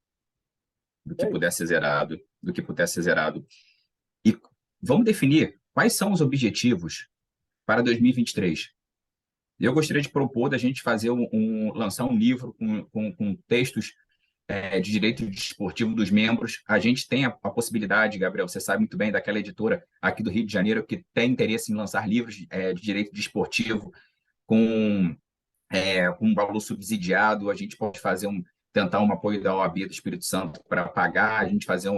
do que puder ser zerado. E vamos definir quais são os objetivos para 2023. Eu gostaria de propor da gente fazer lançar um livro com textos de direito desportivo dos membros. A gente tem a possibilidade, Gabriel, você sabe muito bem, daquela editora aqui do Rio de Janeiro que tem interesse em lançar livros de direito desportivo com um valor subsidiado. A gente pode fazer tentar um apoio da OAB do Espírito Santo para pagar, a gente fazer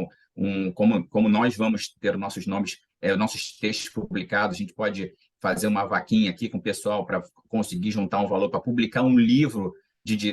como nós vamos ter nossos nomes, nossos textos publicados, a gente pode fazer uma vaquinha aqui com o pessoal para conseguir juntar um valor para publicar um livro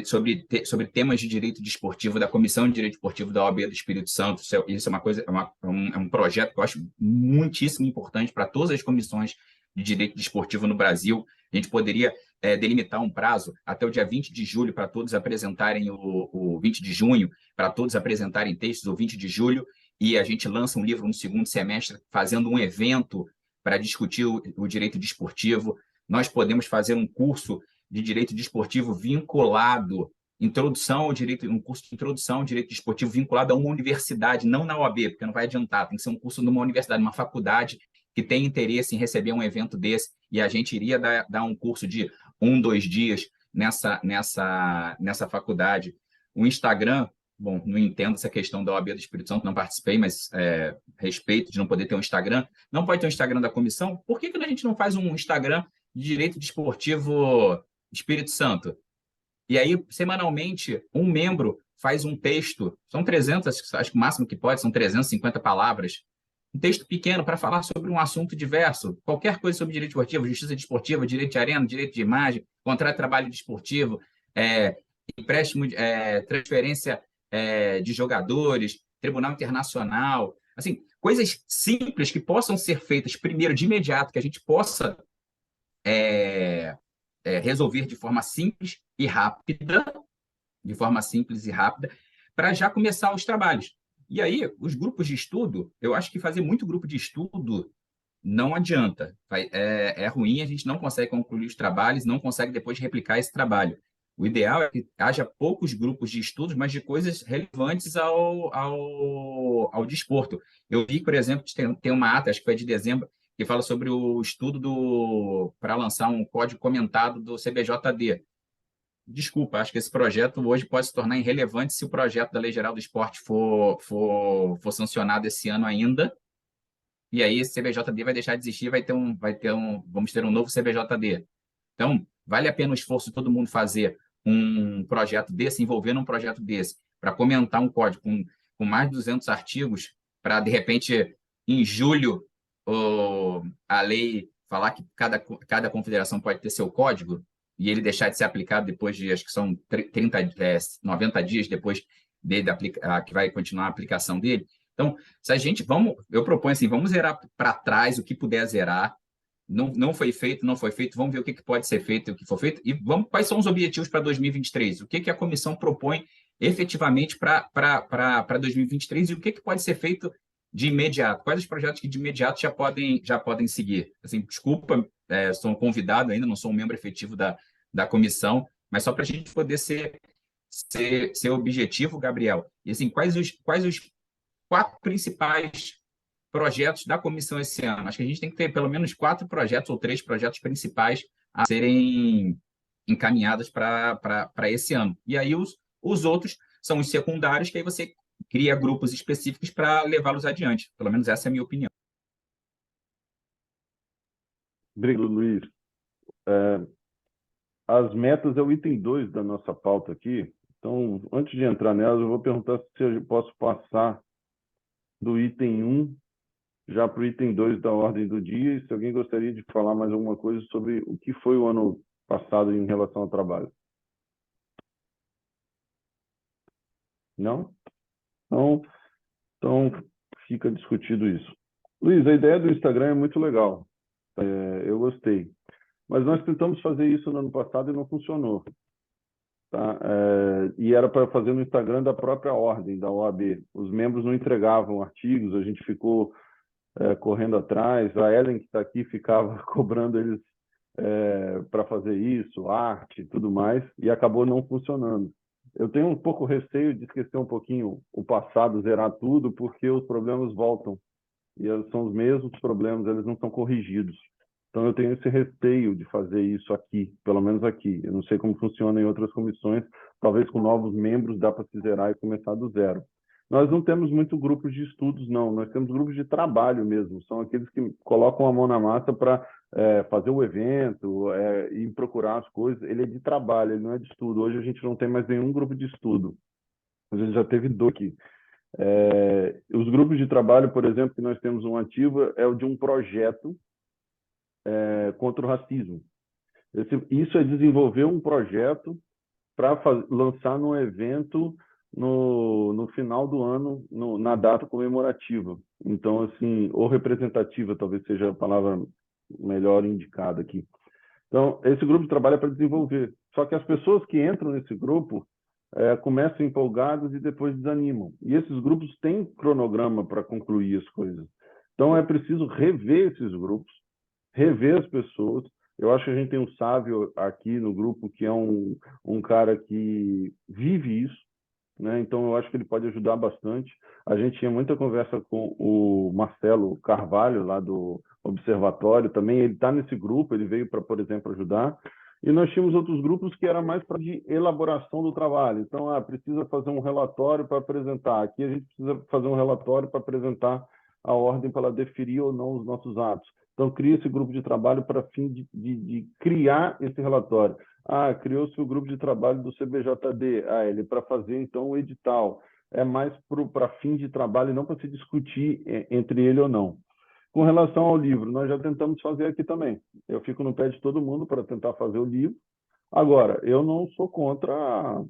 sobre temas de direito desportivo da Comissão de Direito Desportivo da OAB do Espírito Santo. Isso é uma coisa, um projeto que eu acho muitíssimo importante para todas as comissões de direito desportivo no Brasil. A gente poderia delimitar um prazo até o dia 20 de julho para todos apresentarem o 20 de junho, para todos apresentarem textos, o 20 de julho, e a gente lança um livro no segundo semestre, fazendo um evento para discutir o direito desportivo. Nós podemos fazer um curso de direito desportivo vinculado, um curso de introdução ao direito desportivo vinculado a uma universidade, não na OAB, porque não vai adiantar, tem que ser um curso numa universidade, uma faculdade que tem interesse em receber um evento desse, e a gente iria dar um curso de 2 dias nessa faculdade. O Instagram, bom, não entendo essa questão da OAB do Espírito Santo, não participei, mas respeito de não poder ter um Instagram. Não pode ter um Instagram da comissão? Por que a gente não faz um Instagram de direito desportivo Espírito Santo? E aí, semanalmente, um membro faz um texto, são 300, acho que o máximo que pode, são 350 palavras, um texto pequeno para falar sobre um assunto diverso, qualquer coisa sobre direito desportivo, justiça desportiva, direito de arena, direito de imagem, contrato de trabalho desportivo, empréstimo, transferência de jogadores, tribunal internacional, assim, coisas simples que possam ser feitas primeiro de imediato, que a gente possa resolver de forma simples e rápida, para já começar os trabalhos. E aí, os grupos de estudo, eu acho que fazer muito grupo de estudo não adianta. É ruim, a gente não consegue concluir os trabalhos, não consegue depois replicar esse trabalho. O ideal é que haja poucos grupos de estudos, mas de coisas relevantes ao desporto. Eu vi, por exemplo, que tem uma ata, acho que foi de dezembro, que fala sobre o estudo para lançar um código comentado do CBJD. Desculpa, acho que esse projeto hoje pode se tornar irrelevante se o projeto da Lei Geral do Esporte for sancionado esse ano ainda, e aí esse CBJD vai deixar de existir, vamos ter um novo CBJD. Então, vale a pena o esforço de todo mundo fazer um projeto desse, envolvendo um projeto desse, para comentar um código com mais de 200 artigos, para, de repente, em julho, a lei falar que cada confederação pode ter seu código e ele deixar de ser aplicado depois de, acho que são 90 dias depois dele que vai continuar a aplicação dele. Então, se a gente, eu proponho assim, vamos zerar para trás o que puder zerar. Não foi feito, não foi feito, vamos ver o que pode ser feito e o que for feito, e quais são os objetivos para 2023, o que a comissão propõe efetivamente para 2023 e o que pode ser feito de imediato, quais os projetos que de imediato já podem seguir. Assim, desculpa, sou um convidado ainda, não sou um membro efetivo da comissão, mas só para a gente poder ser objetivo, Gabriel, e assim, quais os 4 principais projetos da comissão esse ano? Acho que a gente tem que ter pelo menos 4 projetos ou 3 projetos principais a serem encaminhados para esse ano. E aí os outros são os secundários, que aí você cria grupos específicos para levá-los adiante. Pelo menos essa é a minha opinião. Obrigado, Luiz. As metas é o item 2 da nossa pauta aqui. Então, antes de entrar nelas, eu vou perguntar se eu posso passar do item 1 já para o item 2 da ordem do dia, e se alguém gostaria de falar mais alguma coisa sobre o que foi o ano passado em relação ao trabalho. Não? Então fica discutido isso. Luiz, a ideia do Instagram é muito legal. Eu gostei. Mas nós tentamos fazer isso no ano passado e não funcionou. Tá? E era para fazer no Instagram da própria ordem, da OAB. Os membros não entregavam artigos, a gente ficou correndo atrás. A Ellen, que está aqui, ficava cobrando eles para fazer isso, arte e tudo mais, e acabou não funcionando. Eu tenho um pouco receio de esquecer um pouquinho o passado, zerar tudo, porque os problemas voltam. E são os mesmos problemas, eles não são corrigidos. Então, eu tenho esse receio de fazer isso aqui, pelo menos aqui. Eu não sei como funciona em outras comissões. Talvez com novos membros dá para se zerar e começar do zero. Nós não temos muito grupos de estudos, não. Nós temos grupos de trabalho mesmo. São aqueles que colocam a mão na massa para fazer o evento e procurar as coisas. Ele é de trabalho, ele não é de estudo. Hoje a gente não tem mais nenhum grupo de estudo. A gente já teve 2 aqui. Os grupos de trabalho, por exemplo, que nós temos um ativo, é o de um projeto contra o racismo. Isso é desenvolver um projeto para lançar num evento no final do ano, na data comemorativa. Então, assim, ou representativa, talvez seja a palavra melhor indicada aqui. Então, esse grupo de trabalho é para desenvolver. Só que as pessoas que entram nesse grupo começam empolgadas e depois desanimam. E esses grupos têm cronograma para concluir as coisas. Então, é preciso rever esses grupos, rever as pessoas. Eu acho que a gente tem um sábio aqui no grupo que é um cara que vive isso, né? Então, eu acho que ele pode ajudar bastante. A gente tinha muita conversa com o Marcelo Carvalho, lá do Observatório, também. Ele está nesse grupo, ele veio para, por exemplo, ajudar. E nós tínhamos outros grupos que era mais para de elaboração do trabalho. Então, precisa fazer um relatório para apresentar. Aqui a gente precisa fazer um relatório para apresentar a ordem para ela deferir ou não os nossos atos. Então, cria esse grupo de trabalho para fim de criar esse relatório. Criou-se o grupo de trabalho do CBJD. Ele para fazer, então, o edital. É mais para fim de trabalho, não para se discutir entre ele ou não. Com relação ao livro, nós já tentamos fazer aqui também. Eu fico no pé de todo mundo para tentar fazer o livro. Agora, eu não sou contra,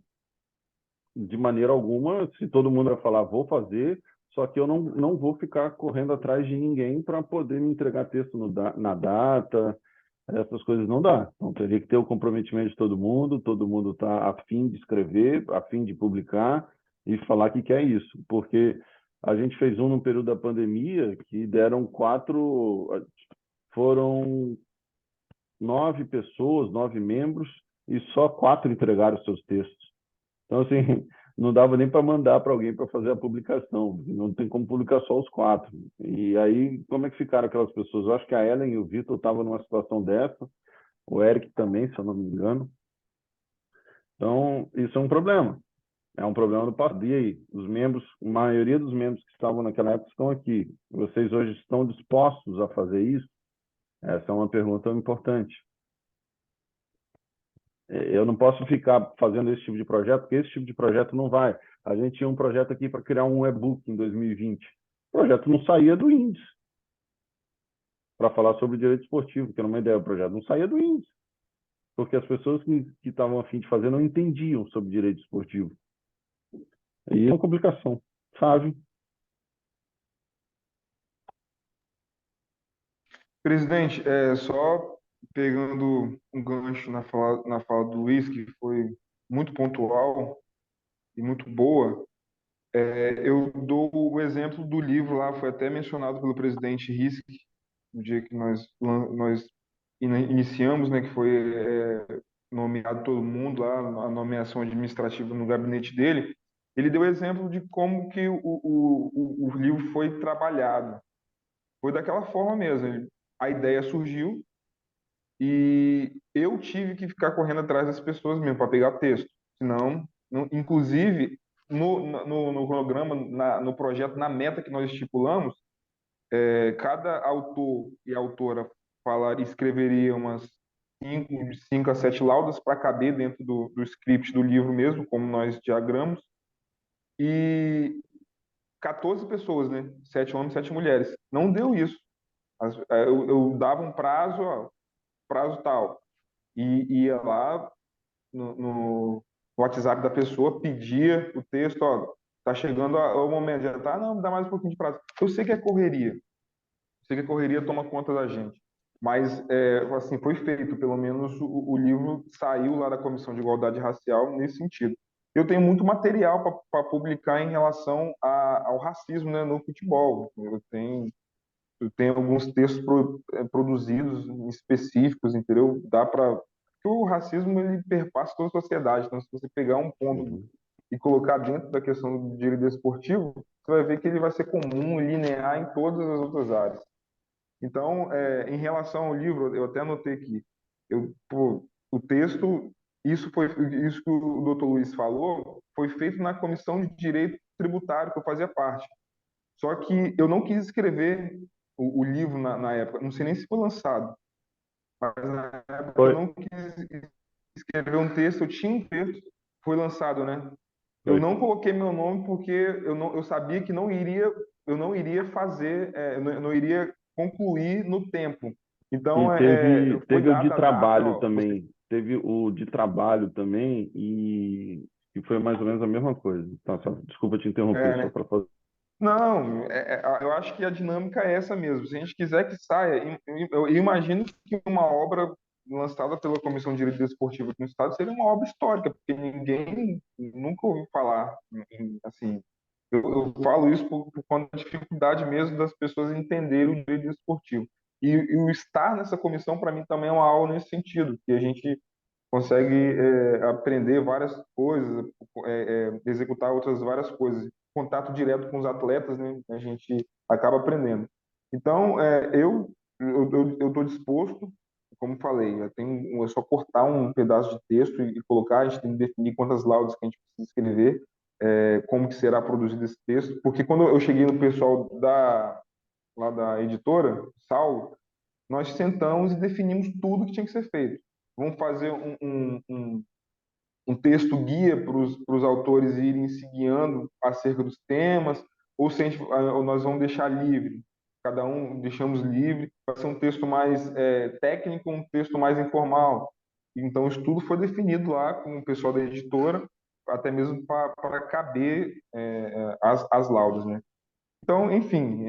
de maneira alguma, se todo mundo vai falar, vou fazer, só que eu não vou ficar correndo atrás de ninguém para poder me entregar texto na data, essas coisas não dá. Então, teria que ter o comprometimento de todo mundo está a fim de escrever, a fim de publicar e falar que quer isso, porque a gente fez no período da pandemia que foram 9 pessoas, 9 membros, e só 4 entregaram seus textos. Então, assim, não dava nem para mandar para alguém para fazer a publicação, não tem como publicar só os 4. E aí, como é que ficaram aquelas pessoas? Eu acho que a Ellen e o Vitor estavam numa situação dessa, o Eric também, se eu não me engano. Então, isso é um problema. É um problema do passado. E aí, a maioria dos membros que estavam naquela época estão aqui. Vocês hoje estão dispostos a fazer isso? Essa é uma pergunta importante. Eu não posso ficar fazendo esse tipo de projeto, porque esse tipo de projeto não vai. A gente tinha um projeto aqui para criar um e-book em 2020. O projeto não saía do índice. para falar sobre direito esportivo, que era uma ideia do projeto. Não saía do índice, porque as pessoas que estavam a fim de fazer não entendiam sobre direito esportivo. E é uma complicação, sabe? Presidente, só pegando um gancho na fala do Luiz, que foi muito pontual e muito boa, eu dou o exemplo do livro lá, foi até mencionado pelo presidente Risk, no dia que nós iniciamos, né, que foi nomeado todo mundo lá, a nomeação administrativa no gabinete dele. Ele deu exemplo de como que o livro foi trabalhado. Foi daquela forma mesmo. A ideia surgiu e eu tive que ficar correndo atrás das pessoas mesmo para pegar texto. Senão, inclusive, no cronograma, no projeto, na meta que nós estipulamos, cada autor e autora escreveria umas 5 a 7 laudas para caber dentro do script do livro mesmo, como nós diagramamos. E 14 pessoas, né? 7 homens, 7 mulheres. Não deu isso. Eu dava um prazo, ó, prazo tal. E ia lá no WhatsApp da pessoa, pedia o texto, ó, tá chegando o momento, já tá, não, dá mais um pouquinho de prazo. Eu sei que é correria. Eu sei que a correria toma conta da gente. Mas, assim, foi feito, pelo menos o livro saiu lá da Comissão de Igualdade Racial nesse sentido. Eu tenho muito material para publicar em relação ao racismo, né, no futebol. Eu tenho alguns textos produzidos específicos, entendeu? Dá para... Porque o racismo, ele perpassa toda a sociedade. Então, se você pegar um ponto e colocar dentro da questão do direito esportivo, você vai ver que ele vai ser comum, linear em todas as outras áreas. Então, em relação ao livro, eu até anotei aqui, o texto, isso que o doutor Luiz falou, foi feito na Comissão de Direito Tributário, que eu fazia parte. Só que eu não quis escrever o livro na época, não sei nem se foi lançado, mas na época eu não quis escrever um texto, eu tinha um texto, foi lançado, né? Eu não coloquei meu nome porque eu sabia que eu não iria fazer, eu não iria concluir no tempo. Então, E teve o de trabalho data, também. Teve o de trabalho também e foi mais ou menos a mesma coisa. Tá, desculpa te interromper, né? só para fazer. Não, eu acho que a dinâmica é essa mesmo. Se a gente quiser que saia, eu imagino que uma obra lançada pela Comissão de Direito Desportivo aqui no Estado seria uma obra histórica, porque ninguém nunca ouviu falar, assim. Eu falo isso por conta da dificuldade mesmo das pessoas entenderem o direito desportivo. E o estar nessa comissão, para mim, também é uma aula nesse sentido, que a gente consegue aprender várias coisas, executar outras várias coisas. Contato direto com os atletas, né, a gente acaba aprendendo. Então, eu estou disposto, como falei, é só cortar um pedaço de texto e colocar, a gente tem que definir quantas laudas que a gente precisa escrever, como que será produzido esse texto, porque quando eu cheguei no pessoal lá da editora, Saulo, nós sentamos e definimos tudo que tinha que ser feito. Vamos fazer um texto guia para os autores irem se guiando acerca dos temas, ou se ou nós vamos deixar livre, cada um deixamos livre, vai ser um texto mais técnico, um texto mais informal. Então, isso tudo foi definido lá com o pessoal da editora, até mesmo para caber as laudas, né? Então, enfim,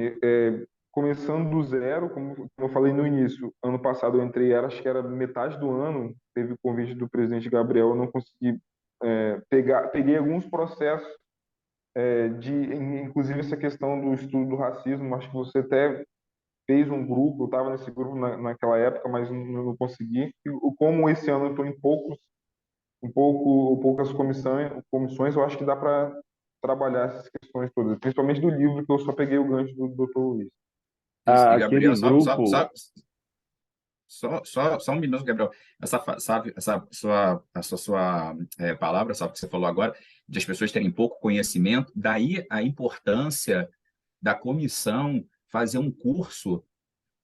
começando do zero, como eu falei no início, ano passado eu entrei, acho que era metade do ano, teve o convite do presidente Gabriel, eu não consegui peguei alguns processos inclusive essa questão do estudo do racismo, acho que você até fez um grupo, eu estava nesse grupo naquela época, mas não consegui. Como esse ano eu estou em poucas comissões, eu acho que dá para trabalhar essas questões todas, principalmente do livro, que eu só peguei o gancho do Dr. Luiz. E, Aquele Gabriel, grupo. Só um minuto, Gabriel. Essa sua palavra, sabe, que você falou agora, de as pessoas terem pouco conhecimento, daí a importância da comissão fazer um curso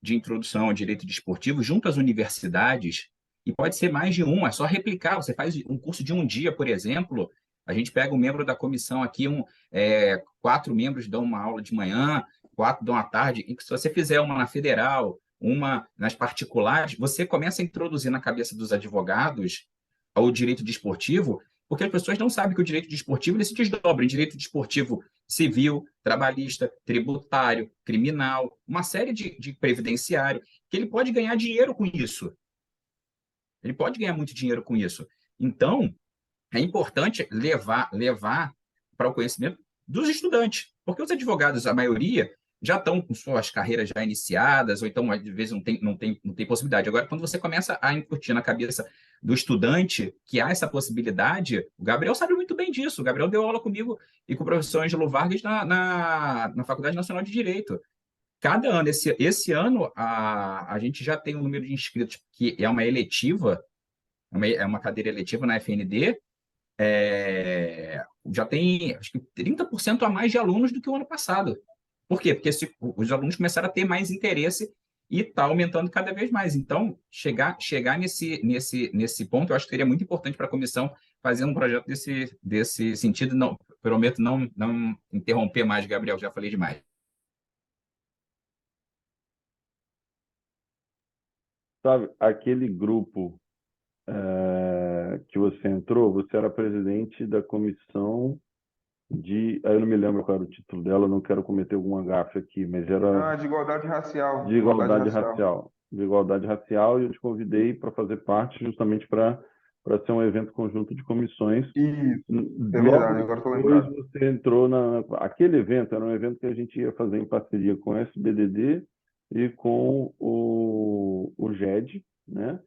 de introdução ao direito desportivo junto às universidades, e pode ser mais de um, é só replicar. Você faz um curso de um dia, por exemplo, a gente pega um membro da comissão aqui, 4 membros dão uma aula de manhã, 4 dão à tarde, e se você fizer uma na Federal, nas particulares, você começa a introduzir na cabeça dos advogados o direito desportivo, porque as pessoas não sabem que o direito desportivo ele se desdobra em direito desportivo civil, trabalhista, tributário, criminal, uma série de previdenciário, que ele pode ganhar dinheiro com isso. Ele pode ganhar muito dinheiro com isso. Então, é importante levar para o conhecimento dos estudantes, porque os advogados, a maioria, já estão com suas carreiras já iniciadas, ou então, às vezes, não tem possibilidade. Agora, quando você começa a incutir na cabeça do estudante que há essa possibilidade, o Gabriel sabe muito bem disso. O Gabriel deu aula comigo e com o professor Ângelo Vargas na Faculdade Nacional de Direito. Cada ano, esse ano, a gente já tem um número de inscritos que é uma eletiva, é uma cadeira eletiva na FND, já tem, acho que 30% a mais de alunos do que o ano passado. Por quê? Porque os alunos começaram a ter mais interesse e está aumentando cada vez mais. Então, chegar nesse ponto, eu acho que seria muito importante para a comissão fazer um projeto desse sentido. Não, prometo não interromper mais, Gabriel, já falei demais. Sabe, aquele grupo que você entrou, você era presidente da comissão eu não me lembro qual era o título dela, eu não quero cometer alguma gafe aqui, mas era De igualdade racial. de igualdade racial. De igualdade racial, e eu te convidei para fazer parte justamente para ser um evento conjunto de comissões. Isso, é Logo verdade, agora estou depois lembrado. você entrou aquele evento era um evento que a gente ia fazer em parceria com o SBDD e com o GED, né?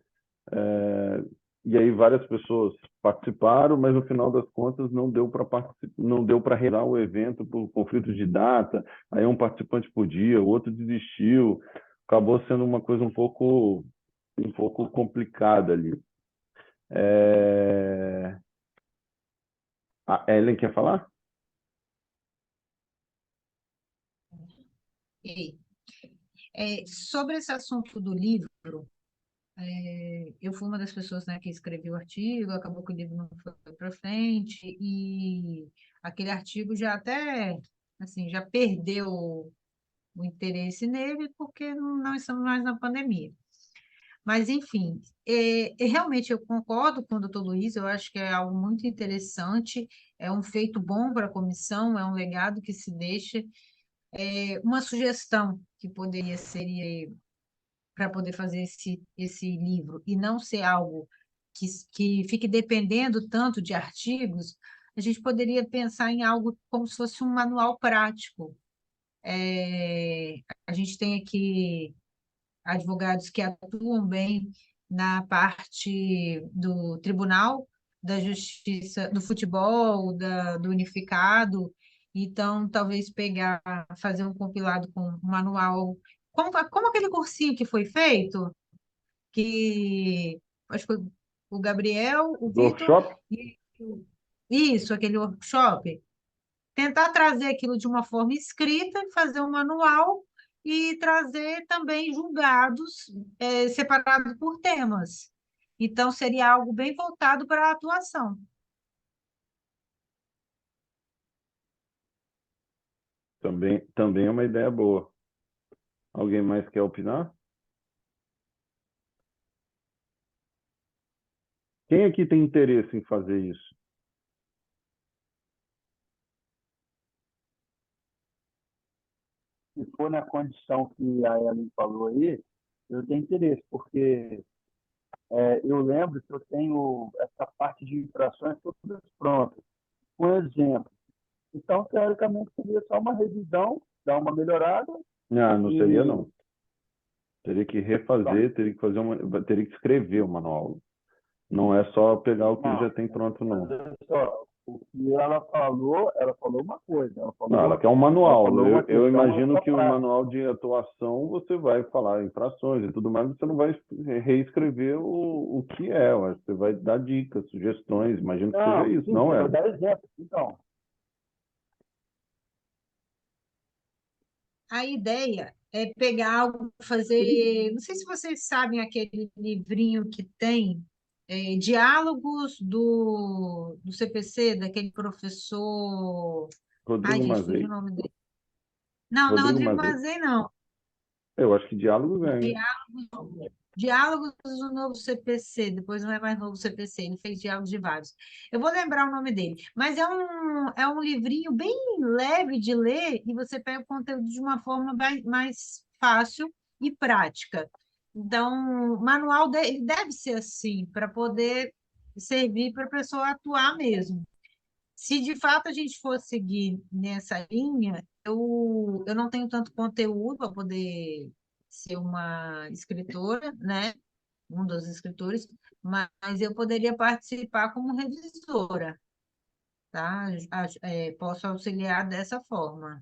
E aí várias pessoas participaram, mas no final das contas não deu para realizar o evento por conflitos de data. Aí um participante podia, o outro desistiu. Acabou sendo uma coisa um pouco complicada ali. A Ellen quer falar? Sobre esse assunto do livro, eu fui uma das pessoas, né, que escreveu o artigo, acabou que o livro não foi para frente, e aquele artigo já até, assim, já perdeu o interesse nele, porque não estamos mais na pandemia. Mas, enfim, realmente eu concordo com o doutor Luiz, eu acho que é algo muito interessante, é um feito bom para a comissão, é um legado que se deixa. Uma sugestão que poderia ser para poder fazer esse livro e não ser algo que fique dependendo tanto de artigos, a gente poderia pensar em algo como se fosse um manual prático. A gente tem aqui advogados que atuam bem na parte do Tribunal da Justiça, do futebol, do unificado, então talvez fazer um compilado com um manual, como aquele cursinho que foi feito, que acho que foi o Gabriel, o Do Vitor, workshop? Isso, aquele workshop, tentar trazer aquilo de uma forma escrita, fazer um manual e trazer também julgados separados por temas. Então, seria algo bem voltado para a atuação. Também é uma ideia boa. Alguém mais quer opinar? Quem aqui tem interesse em fazer isso? Se for na condição que a Ellen falou aí, eu tenho interesse, porque eu lembro que eu tenho essa parte de infrações todas prontas. Um exemplo. Então, teoricamente, seria só uma revisão, dar uma melhorada. Não seria não. Teria que refazer, teria que escrever o manual. Não é só pegar o que já tem pronto, não. Olha só, o que ela falou uma coisa. Ela quer um manual. Eu imagino que o prática. manual de atuação você vai falar infrações e tudo mais, você não vai reescrever o que é. Você vai dar dicas, sugestões. Imagino que seja isso, não é? Vou dar exemplo, então. A ideia é pegar algo, fazer. Não sei se vocês sabem aquele livrinho que tem diálogos do CPC, daquele professor. Ai, Rodrigo gente, fugiu Mazei. o nome dele. Não, Rodrigo Rodrigo Mazei. Mazei, não. Eu acho que diálogos é, hein? Diálogos do novo CPC, depois não é mais novo CPC, ele fez diálogos de vários. Eu vou lembrar o nome dele, mas é um livrinho bem leve de ler e você pega o conteúdo de uma forma mais fácil e prática. Então, o manual ele deve ser assim, para poder servir para a pessoa atuar mesmo. Se de fato a gente for seguir nessa linha, eu não tenho tanto conteúdo para poder ser uma escritora, né? Um dos escritores, mas eu poderia participar como revisora, tá? Posso auxiliar dessa forma.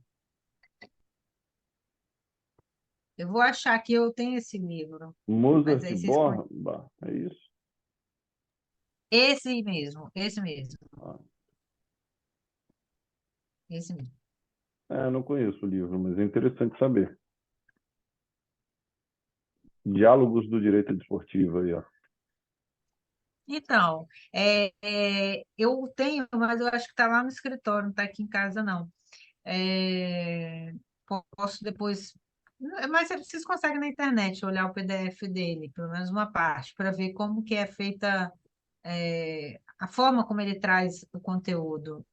Eu vou achar que eu tenho esse livro, mas Mozart aí vocês Borba, é isso? esse mesmo, esse mesmo, Ah, esse mesmo. eu não conheço o livro, mas é interessante saber. Diálogos do Direito Desportivo aí, ó. Então, eu tenho, mas eu acho que está lá no escritório, não está aqui em casa, não. É, posso depois. Mas vocês conseguem na internet olhar o PDF dele, pelo menos uma parte, para ver como que é feita, a forma como ele traz o conteúdo.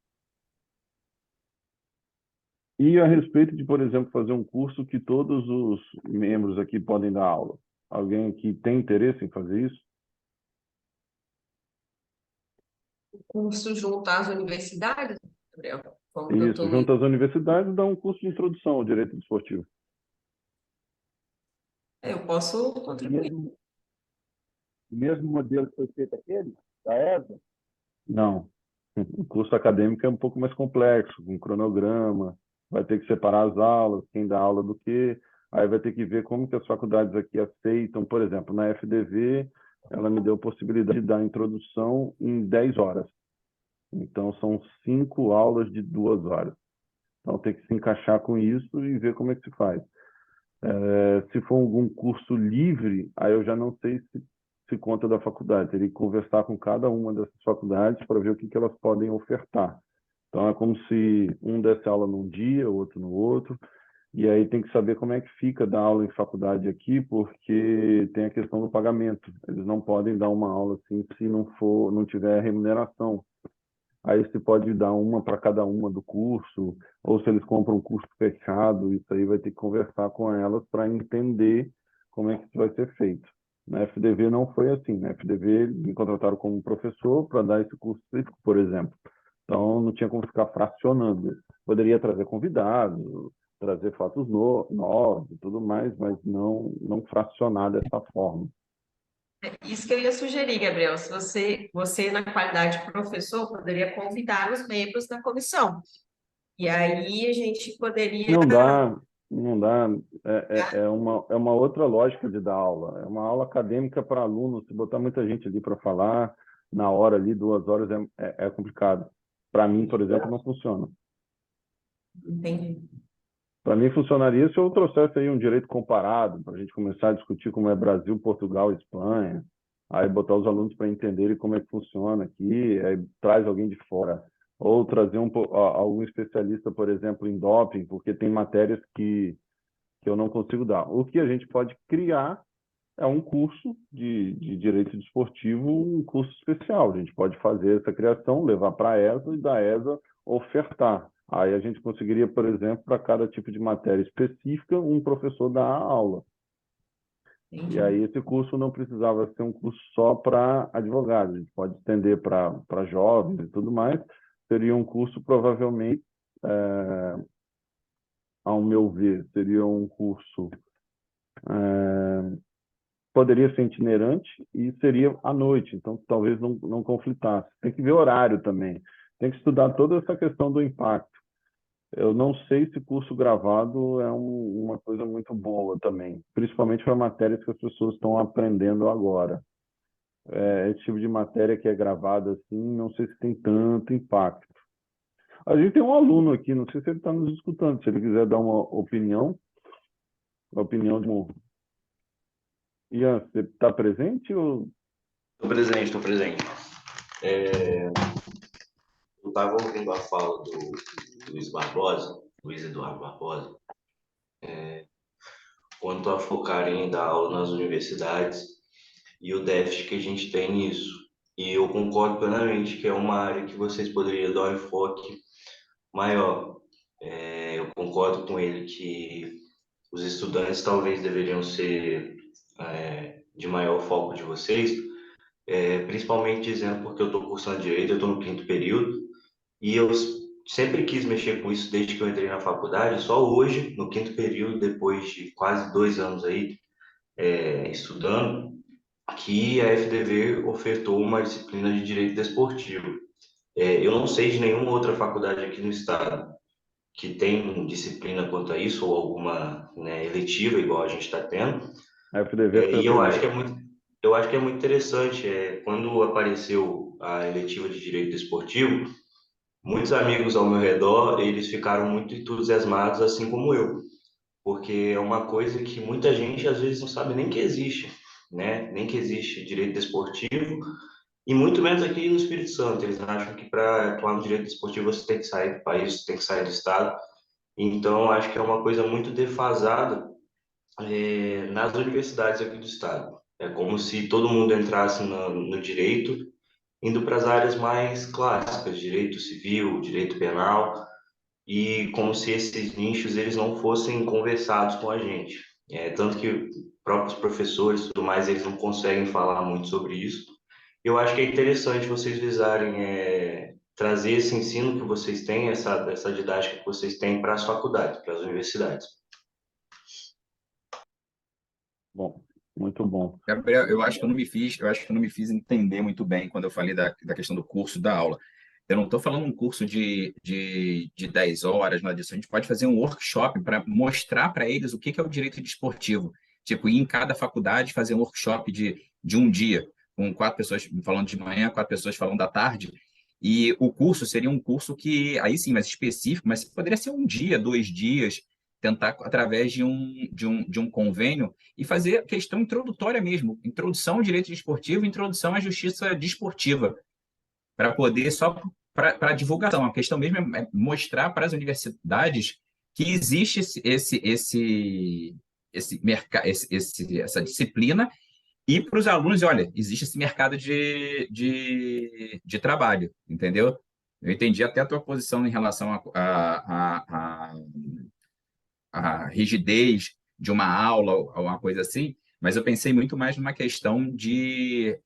E a respeito de, por exemplo, fazer um curso que todos os membros aqui podem dar aula. Alguém aqui tem interesse em fazer isso? Curso junto às universidades, Gabriel, como o Isso, doutor Luiz. junto às universidades, dá um curso de introdução ao direito desportivo. Eu posso O contribuir. mesmo modelo que foi feito aquele, da ESA, Não. O curso acadêmico é um pouco mais complexo, com cronograma, vai ter que separar as aulas, quem dá aula do quê, aí vai ter que ver como que as faculdades aqui aceitam. Por exemplo, na FDV, ela me deu a possibilidade de dar a introdução em 10 horas. Então, são 5 aulas de 2 horas. Então, tem que se encaixar com isso e ver como é que se faz. Se for algum curso livre, aí eu já não sei se conta da faculdade. Teria que conversar com cada uma dessas faculdades para ver o que elas podem ofertar. Então, é como se um desse aula num dia, o outro no outro. E aí tem que saber como é que fica dar aula em faculdade aqui, porque tem a questão do pagamento. Eles não podem dar uma aula assim se não tiver remuneração. Aí você pode dar uma para cada uma do curso, ou se eles compram um curso fechado, isso aí vai ter que conversar com elas para entender como é que isso vai ser feito. Na FDV não foi assim. Na FDV me contrataram como professor para dar esse curso específico, por exemplo. Então não tinha como ficar fracionando. Poderia trazer convidados, trazer fatos novos e tudo mais, mas não fracionar dessa forma. Isso que eu ia sugerir, Gabriel, se você, na qualidade de professor, poderia convidar os membros da comissão. E aí a gente poderia. Não dá. É uma outra lógica de dar aula. É uma aula acadêmica para alunos. Se botar muita gente ali para falar, na hora ali, 2 horas, é complicado. Para mim, por exemplo, não funciona. Entendi. Para mim, funcionaria se eu trouxesse aí um direito comparado, para a gente começar a discutir como é Brasil, Portugal, Espanha, aí botar os alunos para entenderem como é que funciona aqui, aí traz alguém de fora. Ou trazer algum especialista, por exemplo, em doping, porque tem matérias que eu não consigo dar. O que a gente pode criar é um curso de direito desportivo, um curso especial. A gente pode fazer essa criação, levar para a ESA e da ESA ofertar. Aí a gente conseguiria, por exemplo, para cada tipo de matéria específica, um professor dar a aula. Entendi. E aí esse curso não precisava ser um curso só para advogados, a gente pode estender para jovens e tudo mais. Seria um curso provavelmente, ao meu ver, seria um curso poderia ser itinerante e seria à noite, então talvez não conflitasse. Tem que ver horário também, tem que estudar toda essa questão do impacto. Eu não sei se curso gravado é uma coisa muito boa também, principalmente para matérias que as pessoas estão aprendendo agora. Esse tipo de matéria que é gravada assim, não sei se tem tanto impacto. A gente tem um aluno aqui, não sei se ele está nos escutando, se ele quiser dar uma opinião, a opinião de um... Ian, você está presente ou... Estou presente, estou presente. Eu estava ouvindo a fala do Luiz Barbosa, Luiz Eduardo Barbosa. quanto a focarem em dar aula nas universidades e o déficit que a gente tem nisso. E eu concordo plenamente que é uma área que vocês poderiam dar um enfoque maior. Eu concordo com ele que os estudantes talvez deveriam ser de maior foco de vocês, principalmente dizendo porque eu estou cursando direito, eu estou no quinto período, e eu sempre quis mexer com isso desde que eu entrei na faculdade, só hoje, no quinto período, depois de quase 2 anos aí estudando, que a FDV ofertou uma disciplina de direito desportivo. Eu não sei de nenhuma outra faculdade aqui no estado que tem disciplina quanto a isso, ou alguma, né, eletiva, igual a gente está tendo. A FDV foi a E eu acho que primeira. é muito interessante, quando apareceu a eletiva de direito desportivo, muitos amigos ao meu redor, eles ficaram muito entusiasmados, assim como eu, porque é uma coisa que muita gente às vezes não sabe nem que existe, né? Nem que existe direito desportivo, e muito menos aqui no Espírito Santo. Eles acham que para atuar no direito desportivo você tem que sair do país, você tem que sair do estado. Então, acho que é uma coisa muito defasada nas universidades aqui do estado. É como se todo mundo entrasse no direito, indo para as áreas mais clássicas, direito civil, direito penal, e como se esses nichos eles não fossem conversados com a gente. Tanto que próprios professores e tudo mais, eles não conseguem falar muito sobre isso. Eu acho que é interessante vocês visarem trazer esse ensino que vocês têm, essa didática que vocês têm para as faculdades, para as universidades. Bom, muito bom. Gabriel, eu acho que eu não me fiz entender muito bem quando eu falei da questão do curso da aula. Eu não estou falando um curso de 10 horas, nada disso. A gente pode fazer um workshop para mostrar para eles o que é o direito desportivo. Tipo, ir em cada faculdade fazer um workshop de um dia, com 4 pessoas falando de manhã, 4 pessoas falando da tarde. E o curso seria um curso que, aí sim, mais específico, mas poderia ser um dia, 2 dias, tentar, através de um convênio, e fazer a questão introdutória mesmo, introdução ao direito desportivo, introdução à justiça desportiva, para poder só para divulgação. A questão mesmo é mostrar para as universidades que existe essa disciplina, e para os alunos, olha, existe esse mercado de trabalho, entendeu? Eu entendi até a tua posição em relação a rigidez de uma aula ou uma coisa assim, mas eu pensei muito mais numa questão de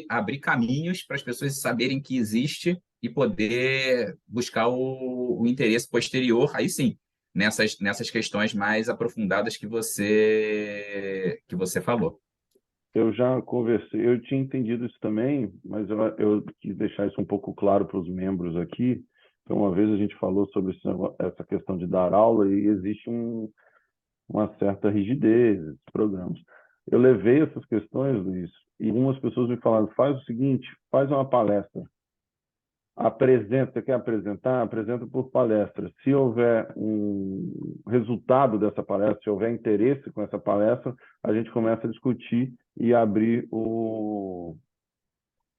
abrir caminhos para as pessoas saberem que existe e poder buscar o interesse posterior, aí sim, nessas questões mais aprofundadas que você falou. Eu já conversei, eu tinha entendido isso também, mas eu quis deixar isso um pouco claro para os membros aqui. Então, uma vez a gente falou sobre essa questão de dar aula e existe uma certa rigidez nesses programas. Eu levei essas questões, Luiz, e algumas pessoas me falaram, faz o seguinte, faz uma palestra. Apresenta, você quer apresentar? Apresenta por palestra. Se houver um resultado dessa palestra, se houver interesse com essa palestra, a gente começa a discutir e abrir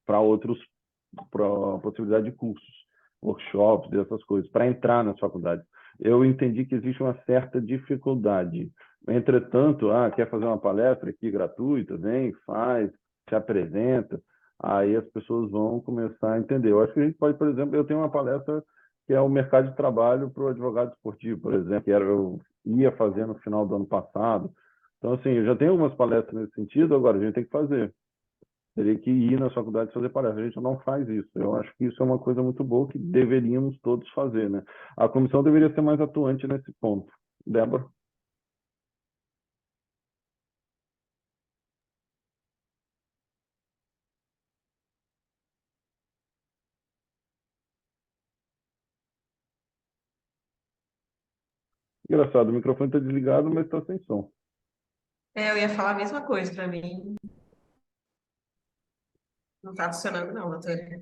para a possibilidade de cursos, workshops, dessas coisas, para entrar nas faculdades. Eu entendi que existe uma certa dificuldade. Entretanto, quer fazer uma palestra aqui gratuita? Vem, faz, se apresenta. Aí as pessoas vão começar a entender. Eu acho que a gente pode, por exemplo, eu tenho uma palestra que é o mercado de trabalho para o advogado esportivo, por exemplo, que eu ia fazer no final do ano passado. Então, assim, eu já tenho algumas palestras nesse sentido, agora a gente tem que fazer. Teria que ir nas faculdades fazer palestra. A gente não faz isso. Eu acho que isso é uma coisa muito boa que deveríamos todos fazer, né? A comissão deveria ser mais atuante nesse ponto. Débora? Engraçado, o microfone está desligado, mas está sem som. Eu ia falar a mesma coisa para mim. Não está funcionando, não, doutora.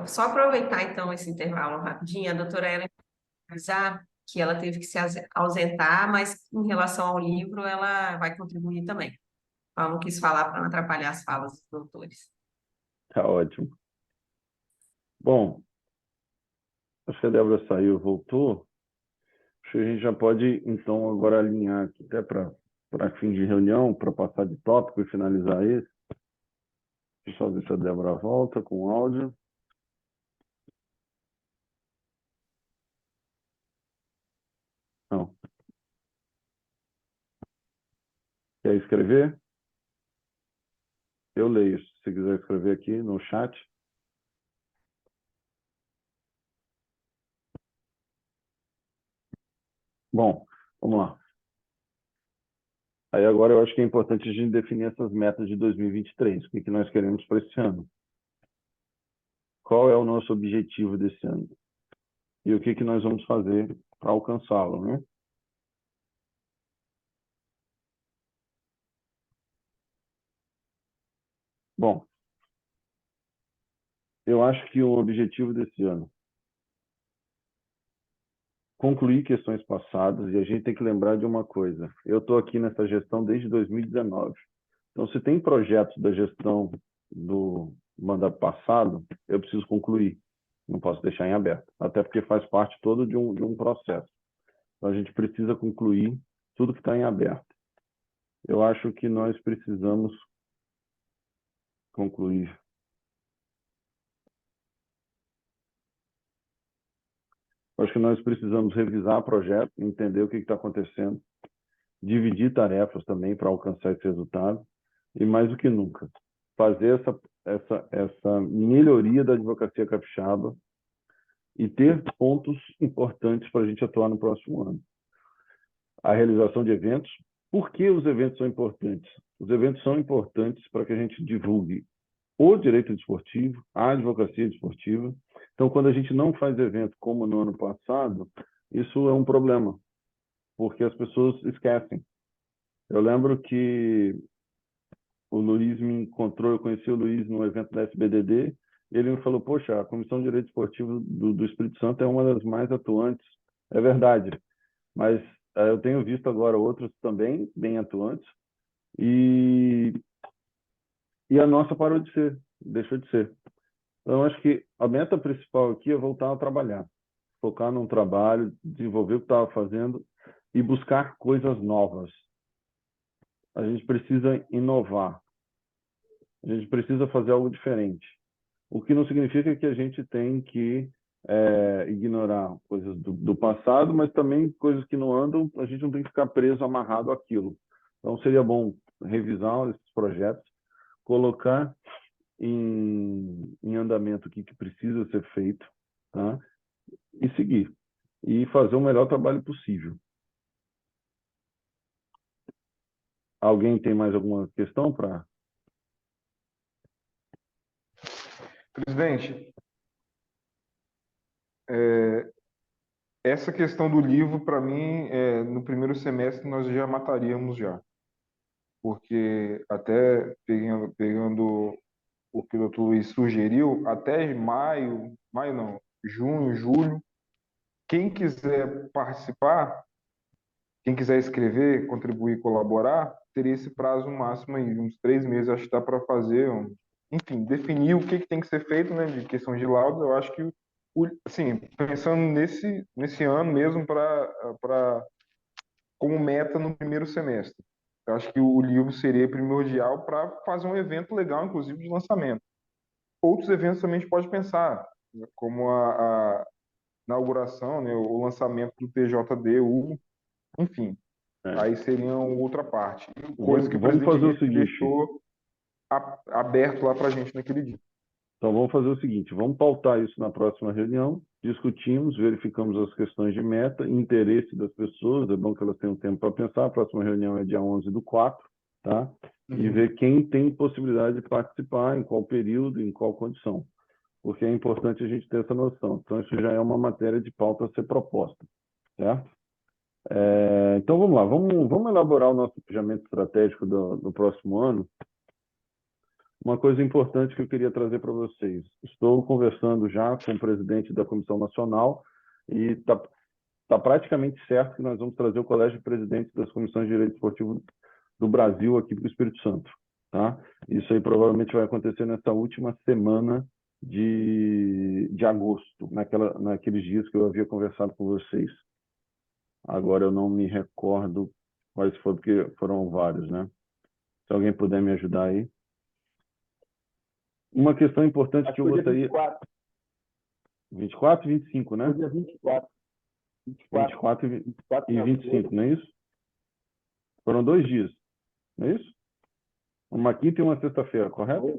Só aproveitar, então, esse intervalo rapidinho, a doutora Ellen avisar que ela teve que se ausentar, mas em relação ao livro, ela vai contribuir também. Ela não quis falar para não atrapalhar as falas dos doutores. Tá ótimo. Bom, acho que a Débora saiu, voltou. Acho que a gente já pode, então, agora alinhar aqui até para fim de reunião, para passar de tópico e finalizar esse. Deixa eu só ver se a Débora volta com o áudio. Não. Quer escrever? Eu leio, se você quiser escrever aqui no chat. Bom, vamos lá. Aí agora eu acho que é importante a gente definir essas metas de 2023. O que que nós queremos para esse ano? Qual é o nosso objetivo desse ano? E o que que nós vamos fazer para alcançá-lo, né? Bom, eu acho que o objetivo desse ano concluir questões passadas, e a gente tem que lembrar de uma coisa. Eu estou aqui nessa gestão desde 2019. Então, se tem projetos da gestão do mandato passado, eu preciso concluir. Não posso deixar em aberto. Até porque faz parte todo de um processo. Então, a gente precisa concluir tudo que está em aberto. Eu acho que nós precisamos concluir. Eu acho que nós precisamos revisar o projeto, entender o que está acontecendo, dividir tarefas também para alcançar esse resultado. E mais do que nunca, fazer essa melhoria da advocacia capixaba e ter pontos importantes para a gente atuar no próximo ano. A realização de eventos. Por que os eventos são importantes? Os eventos são importantes para que a gente divulgue o direito desportivo, a advocacia desportiva. Então, quando a gente não faz evento como no ano passado, isso é um problema, porque as pessoas esquecem. Eu lembro que o Luiz me encontrou, eu conheci o Luiz no evento da SBDD, e ele me falou, poxa, a Comissão de Direito Esportivo do Espírito Santo é uma das mais atuantes. É verdade, mas eu tenho visto agora outros também bem atuantes, e a nossa parou de ser, deixou de ser. Então, eu acho que a meta principal aqui é voltar a trabalhar, focar num trabalho, desenvolver o que estava fazendo e buscar coisas novas. A gente precisa inovar. A gente precisa fazer algo diferente. O que não significa que a gente tem que ignorar coisas do passado, mas também coisas que não andam, a gente não tem que ficar preso, amarrado àquilo. Então, seria bom revisar esses projetos, colocar em andamento o que precisa ser feito, tá? E seguir. E fazer o melhor trabalho possível. Alguém tem mais alguma questão para... Presidente, essa questão do livro, para mim, no primeiro semestre nós já mataríamos já. Porque até pegando o que o doutor Luiz sugeriu, até maio não, junho, julho, quem quiser participar, quem quiser escrever, contribuir, colaborar, teria esse prazo máximo aí, uns 3 meses, acho que dá para fazer, enfim, definir o que tem que ser feito, né, de questão de laudo. Eu acho que, assim, pensando nesse ano mesmo como meta no primeiro semestre. Eu acho que o livro seria primordial para fazer um evento legal, inclusive de lançamento. Outros eventos também a gente pode pensar, né, como a inauguração, né, o lançamento do TJDU, enfim, aí seria outra parte. Coisa que o Vamos fazer o presidente seguinte. deixou aberto lá para a gente naquele dia. Então, vamos fazer o seguinte, vamos pautar isso na próxima reunião, discutimos, verificamos as questões de meta, interesse das pessoas, é bom que elas tenham tempo para pensar, a próxima reunião é dia 11/4, tá? E ver quem tem possibilidade de participar, em qual período, em qual condição, porque é importante a gente ter essa noção. Então, isso já é uma matéria de pauta a ser proposta, certo? Então, vamos lá, vamos elaborar o nosso planejamento estratégico do próximo ano. Uma coisa importante que eu queria trazer para vocês. Estou conversando já com o presidente da Comissão Nacional e está praticamente certo que nós vamos trazer o Colégio de Presidentes das Comissões de Direito Esportivo do Brasil aqui para o Espírito Santo. Tá? Isso aí provavelmente vai acontecer nessa última semana de agosto, naqueles dias que eu havia conversado com vocês. Agora eu não me recordo quais foram, porque foram vários, né? Se alguém puder me ajudar aí. Uma questão importante que eu gostaria... 24 e 25, né? Dia 24. 24 e 25, não é isso? Foram 2 dias, não é isso? Uma quinta e uma sexta-feira, correto?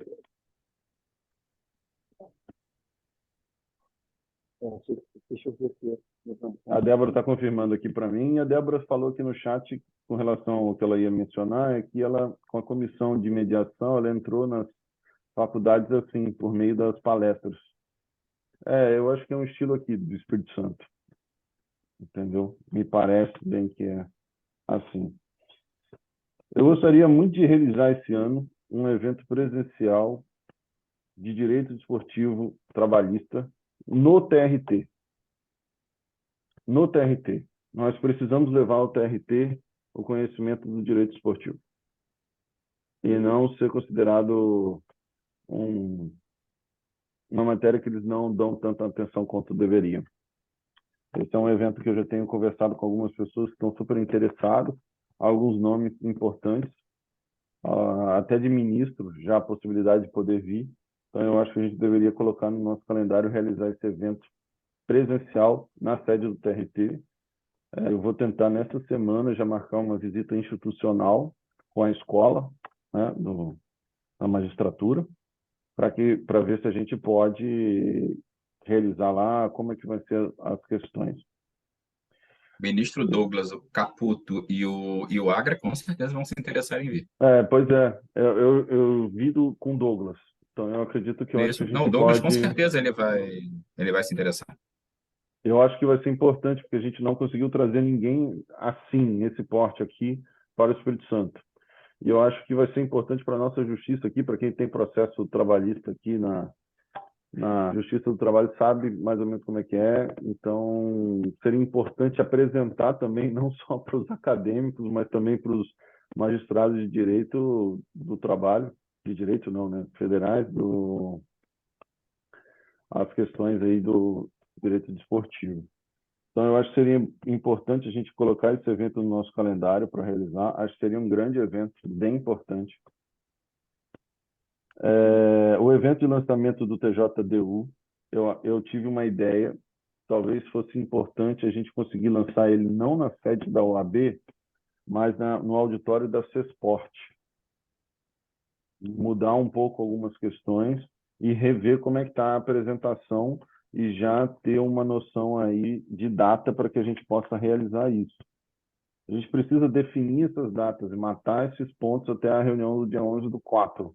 Deixa eu ver aqui. A Débora está confirmando aqui para mim, e a Débora falou aqui no chat, com relação ao que ela ia mencionar, é que ela, com a comissão de mediação, ela entrou nas faculdades assim, por meio das palestras. Eu acho que é um estilo aqui do Espírito Santo. Entendeu? Me parece bem que é assim. Eu gostaria muito de realizar esse ano um evento presencial de direito desportivo trabalhista no TRT. No TRT. Nós precisamos levar ao TRT o conhecimento do direito esportivo. E não ser considerado uma matéria que eles não dão tanta atenção quanto deveriam. Esse é um evento que eu já tenho conversado com algumas pessoas que estão super interessadas, alguns nomes importantes, até de ministro, já a possibilidade de poder vir. Então, eu acho que a gente deveria colocar no nosso calendário realizar esse evento presencial na sede do TRT. Eu vou tentar, nessa semana, já marcar uma visita institucional com a escola, né, da magistratura, para ver se a gente pode realizar lá, como é que vai ser as questões. O ministro Douglas, o Caputo e o Agra com certeza vão se interessar em vir. Pois é, eu vi com Douglas, então eu acredito que eu acho que a gente Não, o Douglas pode... com certeza ele vai se interessar. Eu acho que vai ser importante, porque a gente não conseguiu trazer ninguém assim, nesse porte aqui, para o Espírito Santo. E eu acho que vai ser importante para a nossa justiça aqui, para quem tem processo trabalhista aqui na Justiça do Trabalho, sabe mais ou menos como é que é. Então, seria importante apresentar também, não só para os acadêmicos, mas também para os magistrados de direito do trabalho, de direito não, né, federais, as questões aí do direito desportivo. Então, eu acho que seria importante a gente colocar esse evento no nosso calendário para realizar. Acho que seria um grande evento, bem importante. O evento de lançamento do TJDU, eu tive uma ideia, talvez fosse importante a gente conseguir lançar ele não na sede da OAB, mas no auditório da CESPORT. Mudar um pouco algumas questões e rever como é que está a apresentação e já ter uma noção aí de data para que a gente possa realizar isso. A gente precisa definir essas datas e matar esses pontos até a reunião do dia 11/4.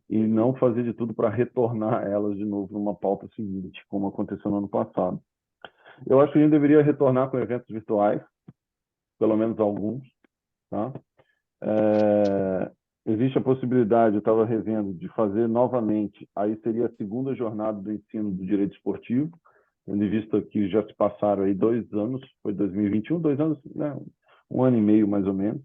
E não fazer de tudo para retornar elas de novo numa pauta seguinte, como aconteceu no ano passado. Eu acho que a gente deveria retornar com eventos virtuais, pelo menos alguns. Tá? Existe a possibilidade, eu estava revendo, de fazer novamente, aí seria a segunda jornada do ensino do direito esportivo, tendo em vista que já se passaram aí 2 anos, foi 2021, 2 anos, né? 1 ano e meio mais ou menos.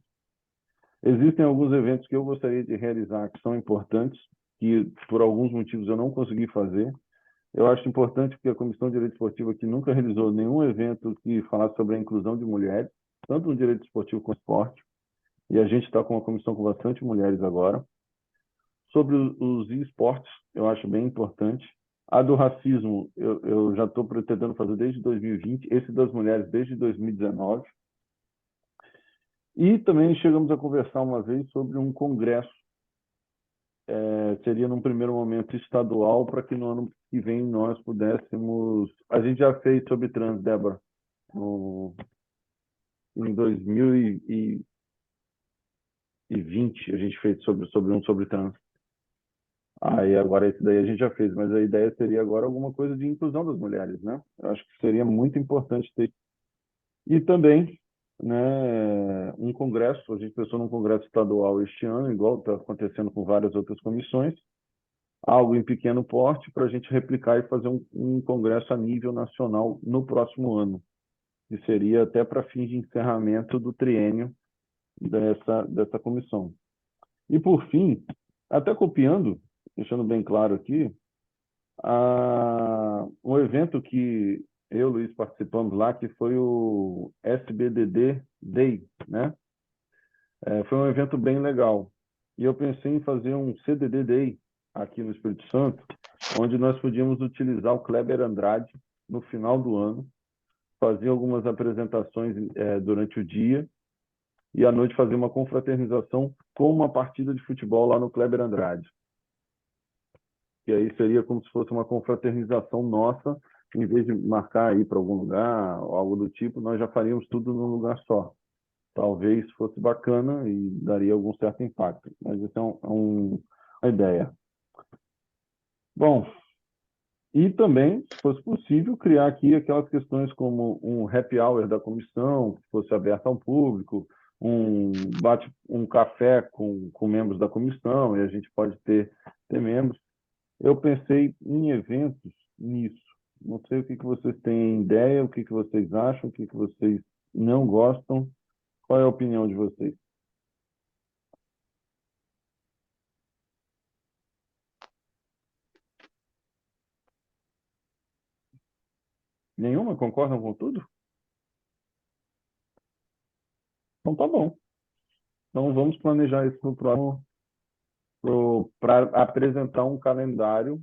Existem alguns eventos que eu gostaria de realizar que são importantes, que por alguns motivos eu não consegui fazer. Eu acho importante porque a Comissão de Direito Esportivo aqui nunca realizou nenhum evento que falasse sobre a inclusão de mulheres, tanto no direito esportivo quanto no esporte. E a gente está com uma comissão com bastante mulheres agora. Sobre os esportes, eu acho bem importante. A do racismo, eu já estou pretendendo fazer desde 2020, esse das mulheres desde 2019. E também chegamos a conversar uma vez sobre um congresso. Seria, num primeiro momento, estadual, para que no ano que vem nós pudéssemos... A gente já fez sobre trans, Débora, em 2020, a gente fez sobre trans. Aí agora esse daí a gente já fez, mas a ideia seria agora alguma coisa de inclusão das mulheres, né? Eu acho que seria muito importante ter. E também né, um congresso. A gente pensou num congresso estadual este ano, igual está acontecendo com várias outras comissões, algo em pequeno porte para a gente replicar e fazer um congresso a nível nacional no próximo ano, que seria até para fins de encerramento do triênio dessa comissão. E, por fim, até copiando, deixando bem claro aqui, um evento que eu e o Luiz participamos lá, que foi o SBDD Day, né? Foi um evento bem legal. E eu pensei em fazer um CDD Day aqui no Espírito Santo, onde nós podíamos utilizar o Kleber Andrade no final do ano, fazer algumas apresentações durante o dia e à noite fazer uma confraternização com uma partida de futebol lá no Kleber Andrade. E aí seria como se fosse uma confraternização nossa, em vez de marcar ir para algum lugar, ou algo do tipo, nós já faríamos tudo num lugar só. Talvez fosse bacana e daria algum certo impacto, mas isso é uma ideia. Bom, e também, se fosse possível, criar aqui aquelas questões como um happy hour da comissão, que fosse aberto ao público, um café com membros da comissão, e a gente pode ter membros. Eu pensei em eventos nisso. Não sei o que vocês têm ideia, o que vocês acham, o que vocês não gostam. Qual é a opinião de vocês? Nenhuma? Concordam com tudo? Então tá bom. Então vamos planejar isso no próximo, para apresentar um calendário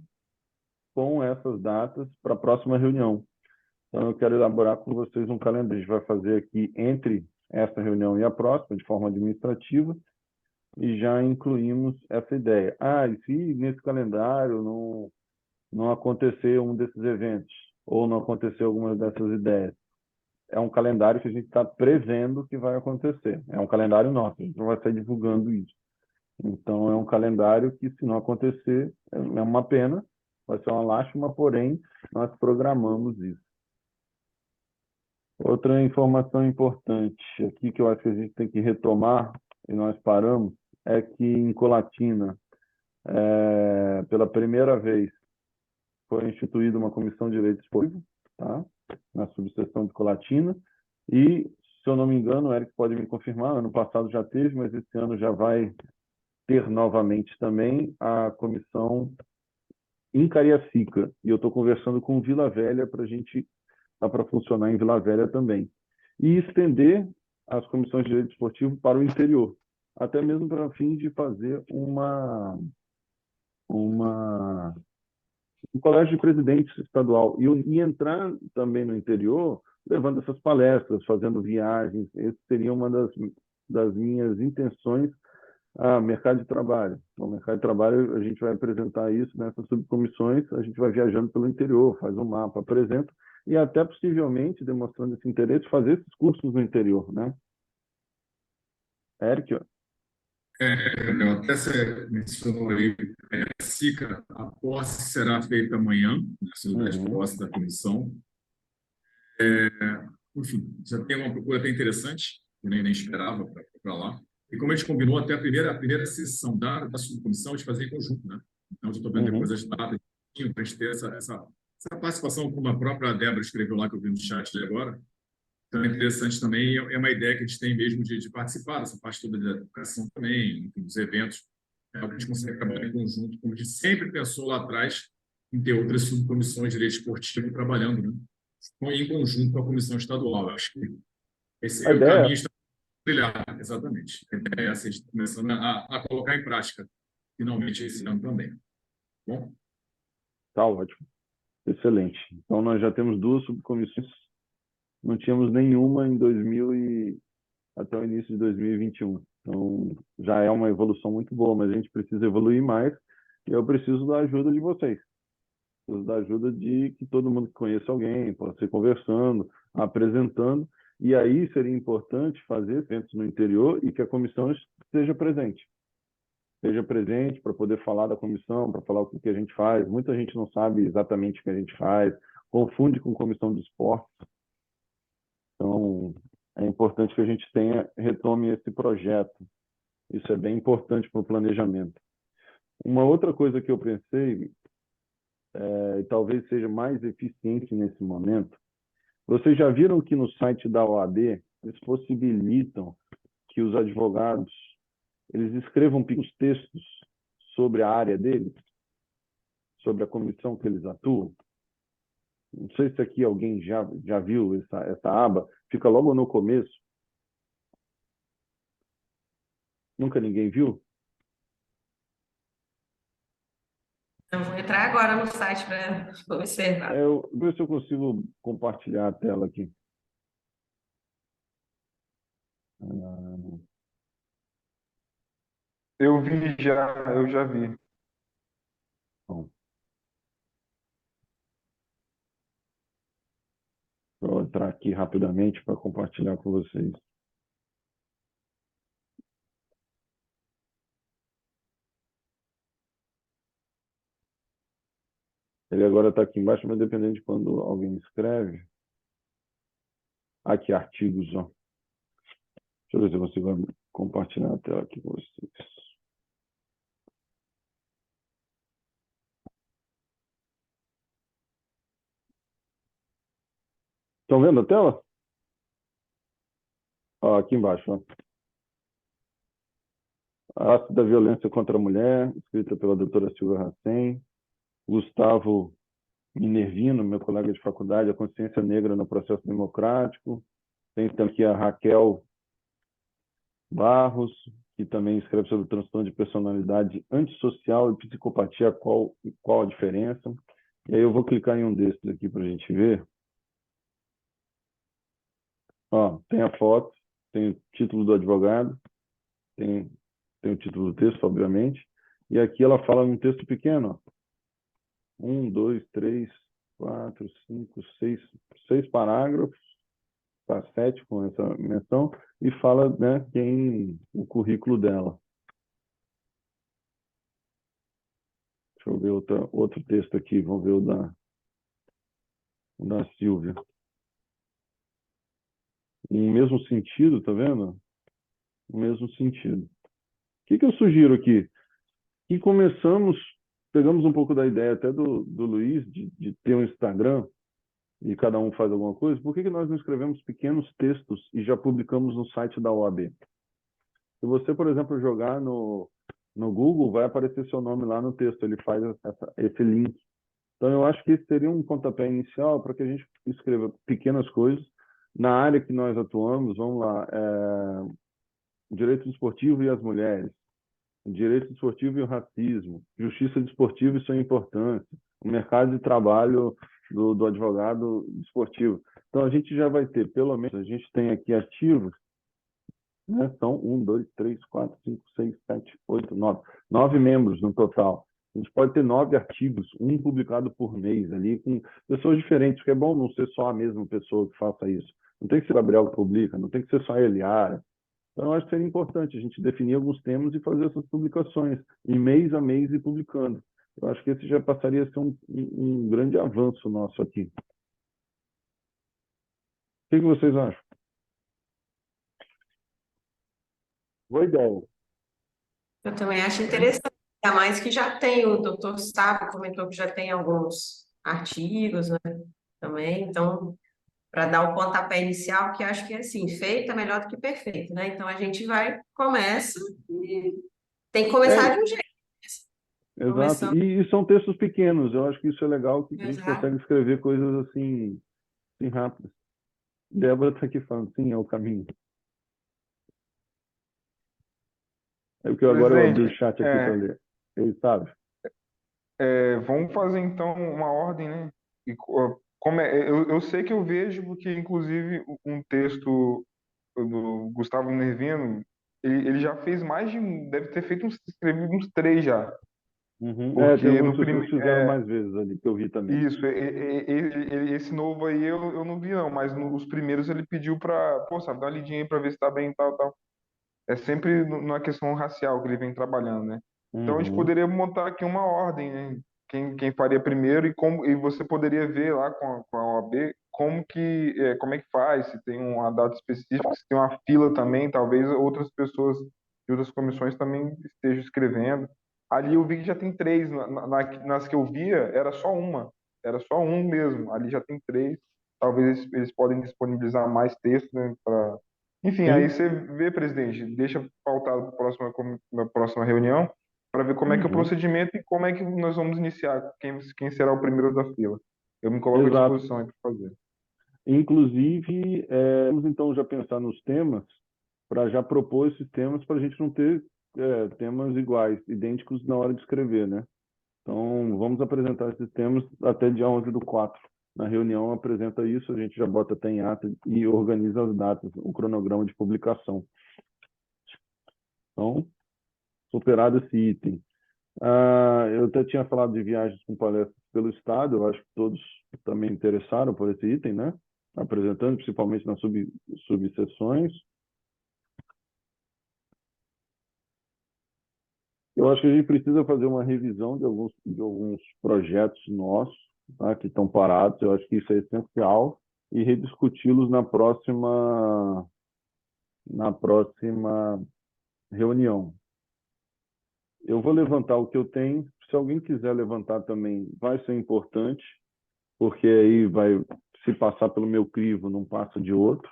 com essas datas para a próxima reunião. Então eu quero elaborar com vocês um calendário. A gente vai fazer aqui entre essa reunião e a próxima, de forma administrativa, e já incluímos essa ideia. E se nesse calendário não acontecer um desses eventos, ou não acontecer alguma dessas ideias? É um calendário que a gente está prevendo que vai acontecer. É um calendário nosso, a gente não vai estar divulgando isso. Então, é um calendário que, se não acontecer, é uma pena, vai ser uma lástima, porém, nós programamos isso. Outra informação importante aqui, que eu acho que a gente tem que retomar, e nós paramos, é que em Colatina, pela primeira vez, foi instituída uma comissão de direito esportivo, tá? Na subseção de Colatina, e, se eu não me engano, o Eric pode me confirmar, ano passado já teve, mas esse ano já vai ter novamente também a comissão em Cariacica, e eu estou conversando com Vila Velha para a gente dar para funcionar em Vila Velha também. E estender as comissões de direito esportivo para o interior, até mesmo para fim de fazer um colégio de presidentes estadual e entrar também no interior, levando essas palestras, fazendo viagens. Essa seria uma das minhas intenções. Mercado de trabalho. No mercado de trabalho, a gente vai apresentar isso nessas subcomissões, a gente vai viajando pelo interior, faz um mapa, apresenta, e até possivelmente, demonstrando esse interesse, fazer esses cursos no interior, né? Eric? Até você mencionou aí, SICA, a posse será feita amanhã, na segunda posse da comissão. Enfim, já tem uma procura até interessante, que eu nem esperava para lá. E como a gente combinou, até a primeira sessão da subcomissão, a gente fazer em conjunto, né? Então, eu estou vendo depois as datas, para a gente ter essa participação, como a própria Débora escreveu lá, que eu vi no chat agora. Então, é interessante também, é uma ideia que a gente tem mesmo de participar dessa parte toda da educação também, enfim, dos eventos, a gente consegue trabalhar em conjunto, como a gente sempre pensou lá atrás, em ter outras subcomissões de direito esportivo trabalhando, né? Em conjunto com a comissão estadual. Eu acho que esse é o caminho está trilhado, exatamente. A ideia é essa, a gente está começando a colocar em prática, finalmente, esse ano também. Bom? Tá ótimo. Excelente. Então, nós já temos 2 subcomissões. Não tínhamos nenhuma até o início de 2021. Então, já é uma evolução muito boa, mas a gente precisa evoluir mais e eu preciso da ajuda de vocês. Preciso da ajuda de que todo mundo que conheça alguém, possa ser conversando, apresentando, e aí seria importante fazer eventos no interior e que a comissão esteja presente. Esteja presente para poder falar da comissão, para falar o que a gente faz. Muita gente não sabe exatamente o que a gente faz, confunde com comissão de esportes. Então, é importante que a gente retome esse projeto. Isso é bem importante para o planejamento. Uma outra coisa que eu pensei, e talvez seja mais eficiente nesse momento, vocês já viram que no site da OAB eles possibilitam que os advogados eles escrevam pequenos textos sobre a área deles, sobre a comissão que eles atuam? Não sei se aqui alguém já viu essa aba, fica logo no começo. Nunca ninguém viu? Eu vou entrar agora no site para observar. Vou ver se eu consigo compartilhar a tela aqui. Eu já vi. Bom, vou entrar aqui rapidamente para compartilhar com vocês. Ele agora está aqui embaixo, mas dependendo de quando alguém escreve. Aqui, artigos, ó. Deixa eu ver se eu consigo compartilhar a tela aqui com vocês. Estão vendo a tela? Ó, aqui embaixo, ó. A Arte da Violência contra a Mulher, escrita pela doutora Silvia Hacem. Gustavo Minervino, meu colega de faculdade, A Consciência Negra no Processo Democrático. Tem também aqui a Raquel Barros, que também escreve sobre o transtorno de personalidade antissocial e psicopatia, qual a diferença. E aí eu vou clicar em um desses aqui para a gente ver. Ó, tem a foto, tem o título do advogado, tem o título do texto, obviamente. E aqui ela fala num texto pequeno, ó. 1, 2, 3, 4, 5, 6 parágrafos, tá, 7 com essa menção, e fala, né, o currículo dela. Deixa eu ver outro texto aqui, vamos ver o da Silvia. No mesmo sentido, tá vendo? No mesmo sentido. O que eu sugiro aqui? Que pegamos um pouco da ideia até do Luiz, de ter um Instagram, e cada um faz alguma coisa. Por que nós não escrevemos pequenos textos e já publicamos no site da OAB? Se você, por exemplo, jogar no Google, vai aparecer seu nome lá no texto, ele faz esse link. Então, eu acho que esse seria um pontapé inicial para que a gente escreva pequenas coisas. Na área que nós atuamos, vamos lá, direito desportivo e as mulheres, direito desportivo e o racismo, justiça desportiva e sua importância, o mercado de trabalho do advogado desportivo. Então, a gente já vai ter, pelo menos, a gente tem aqui ativos, né? São 1, 2, 3, 4, 5, 6, 7, 8, 9. 9 membros no total. A gente pode ter 9 artigos, um publicado por mês ali, com pessoas diferentes, porque é bom não ser só a mesma pessoa que faça isso. Não tem que ser o Gabriel que publica, não tem que ser só a Eliara. Então, eu acho que seria importante a gente definir alguns temas e fazer essas publicações, em mês a mês e publicando. Eu acho que esse já passaria a ser um grande avanço nosso aqui. O que vocês acham? Boa ideia. Eu também acho interessante, ainda mais que já tem, o doutor Gustavo comentou que já tem alguns artigos, né, também, então, para dar o pontapé inicial, que acho que é assim, feito é melhor do que perfeito, né? Então a gente começa e tem que começar de um jeito. Exato. Começando. E são textos pequenos, eu acho que isso é legal, que a gente Exato. consegue escrever coisas assim rápidas. Débora está aqui falando, sim, é o caminho. É porque agora eu abri o chat aqui para ler. Ele sabe. Vamos fazer então uma ordem, né? Eu sei que eu vejo, porque inclusive um texto do Gustavo Nervino, ele já fez deve ter escrevido uns 3 já. Tem Porque alguns no que vocês primeiro. fizeram mais vezes ali, que eu vi também. Isso, esse novo aí eu não vi não, mas os primeiros ele pediu pra, pô, sabe, dar uma lidinha aí pra ver se tá bem e tal, tal. É sempre numa questão racial que ele vem trabalhando, né? Então a gente poderia montar aqui uma ordem, né? Quem faria primeiro e você poderia ver lá com a OAB como é que faz, se tem uma data específica, se tem uma fila também, talvez outras pessoas de outras comissões também estejam escrevendo. Ali eu vi que já tem três, nas que eu via era só um mesmo, ali já tem três, talvez eles podem disponibilizar mais texto, né, enfim, aí Sim. você vê, presidente, deixa pautado para na próxima reunião, para ver como é que é o Uhum. procedimento e como é que nós vamos iniciar, quem será o primeiro da fila. Eu me coloco à Exato. disposição aí para fazer. Inclusive, vamos então já pensar nos temas, para já propor esses temas, para a gente não ter temas iguais, idênticos na hora de escrever, né? Então, vamos apresentar esses temas até dia 11/4. Na reunião, apresenta isso, a gente já bota até em ata e organiza as datas, o cronograma de publicação. Então, superado esse item. Eu até tinha falado de viagens com palestras pelo Estado, eu acho que todos também interessaram por esse item, né? Apresentando, principalmente nas subseções. Eu acho que a gente precisa fazer uma revisão de alguns projetos nossos, tá, que estão parados. Eu acho que isso é essencial e rediscuti-los na próxima reunião. Eu vou levantar o que eu tenho. Se alguém quiser levantar também, vai ser importante, porque aí vai se passar pelo meu crivo, não passa de outro.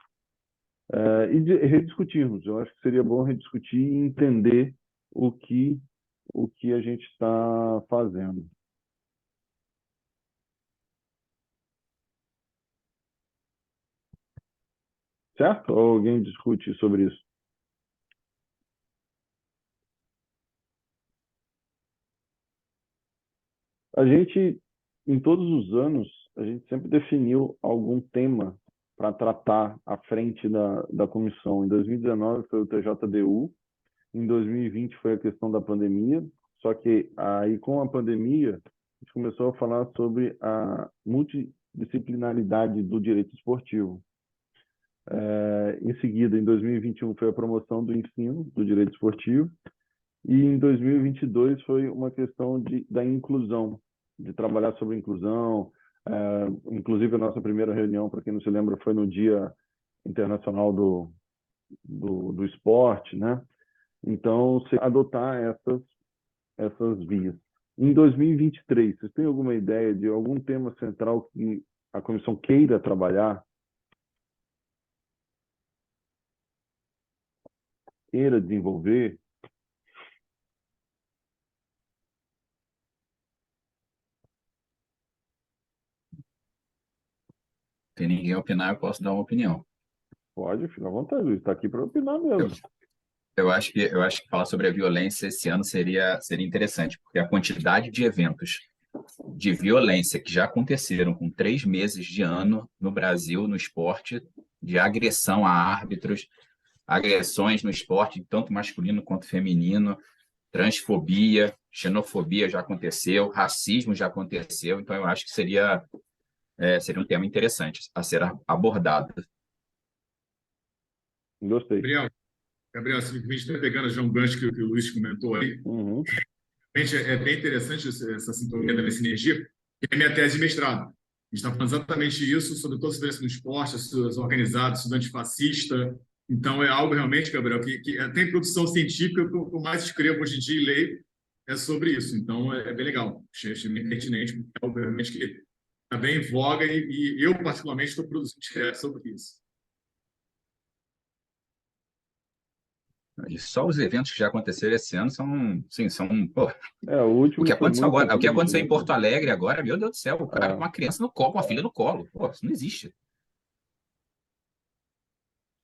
Rediscutirmos. Eu acho que seria bom rediscutir e entender o que a gente está fazendo. Certo? Ou alguém discute sobre isso? A gente, em todos os anos, a gente sempre definiu algum tema para tratar à frente da comissão. Em 2019 foi o TJDU, em 2020 foi a questão da pandemia, só que aí com a pandemia a gente começou a falar sobre a multidisciplinaridade do direito esportivo. Em seguida, em 2021 foi a promoção do ensino do direito esportivo e em 2022 foi uma questão da inclusão, de trabalhar sobre inclusão. Inclusive, a nossa primeira reunião, para quem não se lembra, foi no Dia Internacional do Esporte, né? Então, adotar essas vias. Em 2023, vocês têm alguma ideia de algum tema central que a comissão queira trabalhar, queira desenvolver? Se ninguém opinar, eu posso dar uma opinião. Pode, fica à vontade, Luiz. Está aqui para opinar mesmo. Eu acho que falar sobre a violência esse ano seria interessante, porque a quantidade de eventos de violência que já aconteceram com 3 meses de ano no Brasil, no esporte, de agressão a árbitros, agressões no esporte, tanto masculino quanto feminino, transfobia, xenofobia já aconteceu, racismo já aconteceu, então eu acho que seria um tema interessante a ser abordado. Gostei. Gabriel, simplesmente está pegando já um gancho que o Luiz comentou aí. Uhum. É bem interessante essa sintonia, essa sinergia, que é a minha tese de mestrado. A gente está falando exatamente isso, sobre toda a violência no esporte, as organizadas, estudante fascista. Então, é algo realmente, Gabriel, que até em produção científica, o que eu mais escrevo hoje em dia e leio é sobre isso. Então, é bem legal. Achei bem pertinente, porque é algo realmente que está bem em voga e eu, particularmente, estou produzindo sobre isso. E só os eventos que já aconteceram esse ano pô, o último o que foi aconteceu muito agora, o que triste, aconteceu né? em Porto Alegre agora, meu Deus do céu, o cara com uma criança no colo, com uma filha no colo, pô, isso não existe.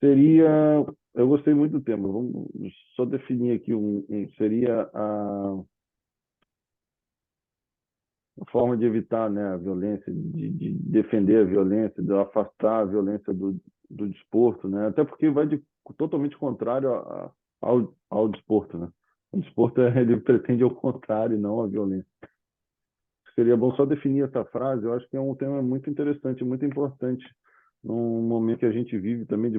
Eu gostei muito do tema. Vamos só definir aqui seria a forma de evitar, né, a violência, de defender a violência, de afastar a violência do desporto, né? Até porque vai totalmente contrário ao desporto, né? O desporto ele pretende ao contrário, não a violência. Seria bom só definir essa frase. Eu acho que é um tema muito interessante, muito importante, num momento que a gente vive também de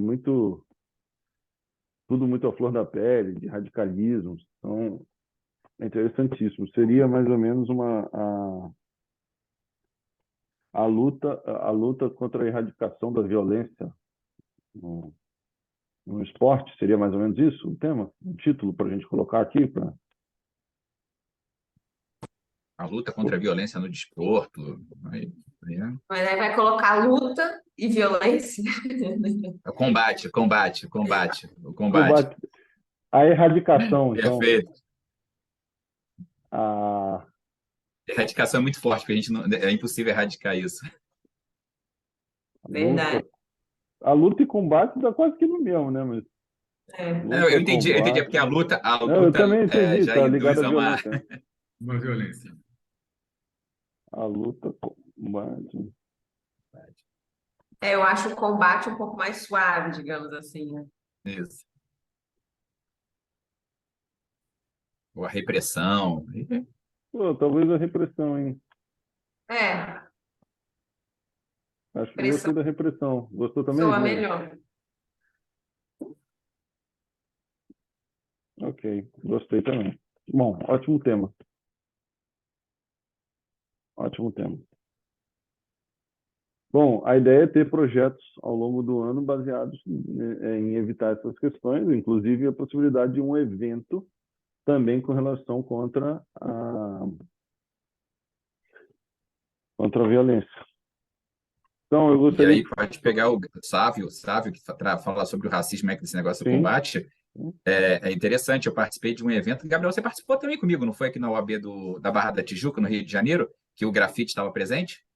tudo muito à flor da pele, de radicalismo. Então, é interessantíssimo. Seria mais ou menos a luta contra a erradicação da violência no esporte, seria mais ou menos isso o tema? Um título para a gente colocar aqui? A luta contra a violência no desporto. Mas aí vai colocar luta e violência. O combate. Combate. A erradicação, então. Perfeito. A Erradicação é muito forte, porque é impossível erradicar isso. Verdade. A luta e combate dá quase que no mesmo, né? Mas Eu entendi, é porque a luta Não, eu também entendi, já tá induz ligado à a uma... violência. Uma violência. A luta, combate. Eu acho o combate um pouco mais suave, digamos assim, né? Isso. Ou a repressão. Pô, talvez a repressão, hein? Acho que eu gostei da repressão. Gostou também, Soa Diego? melhor. Ok, gostei também. Bom, ótimo tema. Ótimo tema. Bom, a ideia é ter projetos ao longo do ano baseados em evitar essas questões, inclusive a possibilidade de um evento também com relação contra a violência. Então, eu E gostaria... aí pode pegar o Sávio, que para falar sobre o racismo, esse negócio do combate. É interessante, eu participei de um evento. Gabriel, você participou também comigo, não foi aqui na OAB da Barra da Tijuca, no Rio de Janeiro, que o grafite estava presente?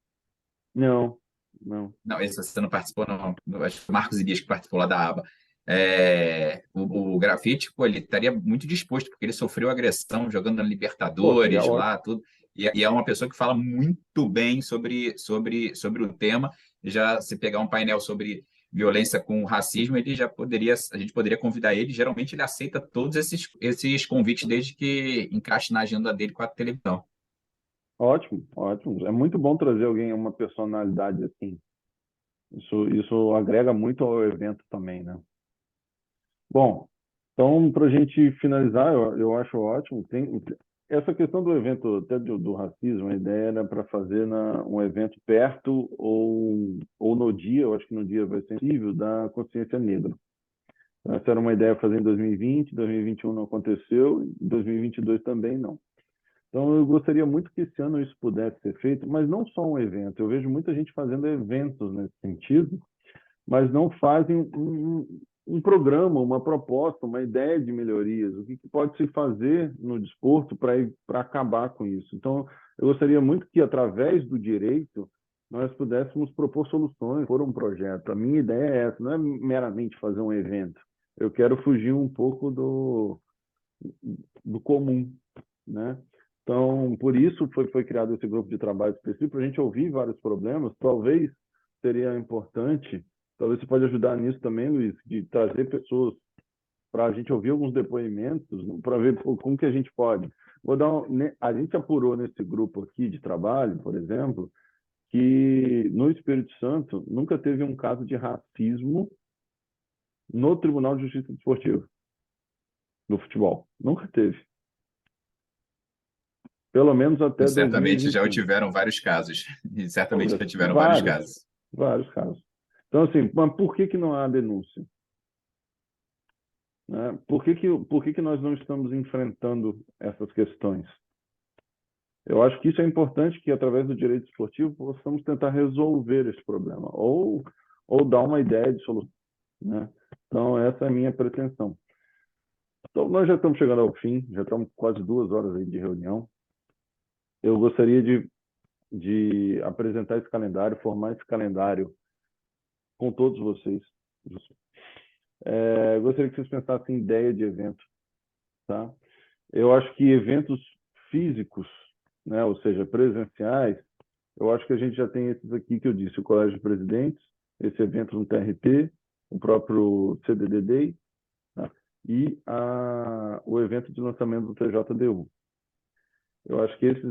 Não. Não, esse você não participou, não. Acho que o Marcos Elias que participou lá da aba. O grafite, pô, ele estaria muito disposto, porque ele sofreu agressão jogando na Libertadores lá, tudo. E é uma pessoa que fala muito bem sobre o tema. Já se pegar um painel sobre violência com racismo, a gente poderia convidar ele. Geralmente ele aceita todos esses convites, desde que encaixe na agenda dele com a televisão. Ótimo, ótimo. É muito bom trazer alguém, uma personalidade assim. Isso agrega muito ao evento também, né? Bom, então, para a gente finalizar, eu acho ótimo. Essa questão do evento, até do racismo, a ideia era para fazer um evento perto ou no dia, eu acho que no dia vai ser possível, da consciência negra. Essa era uma ideia fazer em 2020, 2021 não aconteceu, em 2022 também não. Então, eu gostaria muito que esse ano isso pudesse ser feito, mas não só um evento. Eu vejo muita gente fazendo eventos nesse sentido, mas não fazem um programa, uma proposta, uma ideia de melhorias. O que pode se fazer no desporto para acabar com isso? Então, eu gostaria muito que, através do direito, nós pudéssemos propor soluções, por um projeto. A minha ideia é essa, não é meramente fazer um evento. Eu quero fugir um pouco do comum, né? Então, por isso foi criado esse grupo de trabalho específico, para a gente ouvir vários problemas. Talvez seria importante, talvez você pode ajudar nisso também, Luiz, de trazer pessoas para a gente ouvir alguns depoimentos, para ver como que a gente pode. A gente apurou nesse grupo aqui de trabalho, por exemplo, que no Espírito Santo nunca teve um caso de racismo no Tribunal de Justiça Desportiva do futebol. Nunca teve. Pelo menos até Certamente 2021. já tiveram vários casos. Certamente já tiveram vários casos. Vários casos. Então, assim, mas por que não há denúncia? Né? Por que nós não estamos enfrentando essas questões? Eu acho que isso é importante, que através do direito esportivo possamos tentar resolver esse problema, ou dar uma ideia de solução. Né? Então, essa é a minha pretensão. Então, nós já estamos chegando ao fim, já estamos quase 2 horas aí de reunião. Eu gostaria de apresentar esse calendário, formar esse calendário com todos vocês. Gostaria que vocês pensassem em ideia de evento. Tá? Eu acho que eventos físicos, né, ou seja, presenciais, eu acho que a gente já tem esses aqui que eu disse, o Colégio de Presidentes, esse evento no TRT, o próprio CDD Day, tá? E o evento de lançamento do TJDU. Eu acho que esses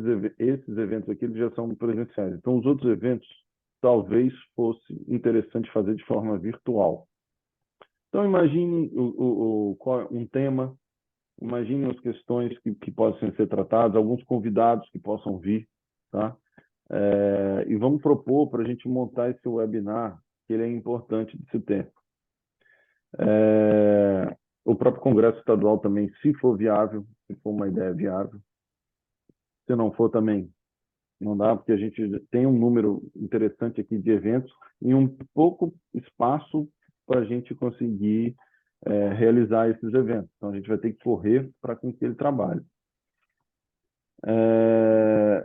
eventos aqui eles já são presenciais. Então, os outros eventos, talvez fosse interessante fazer de forma virtual. Então, imagine um tema, imagine as questões que possam ser tratadas, alguns convidados que possam vir, tá? E vamos propor para a gente montar esse webinar, que ele é importante de se ter. O próprio Congresso Estadual também, se for viável, se for uma ideia viável. Se não for também, não dá, porque a gente tem um número interessante aqui de eventos e um pouco espaço para a gente conseguir realizar esses eventos. Então, a gente vai ter que correr para com que ele trabalhe.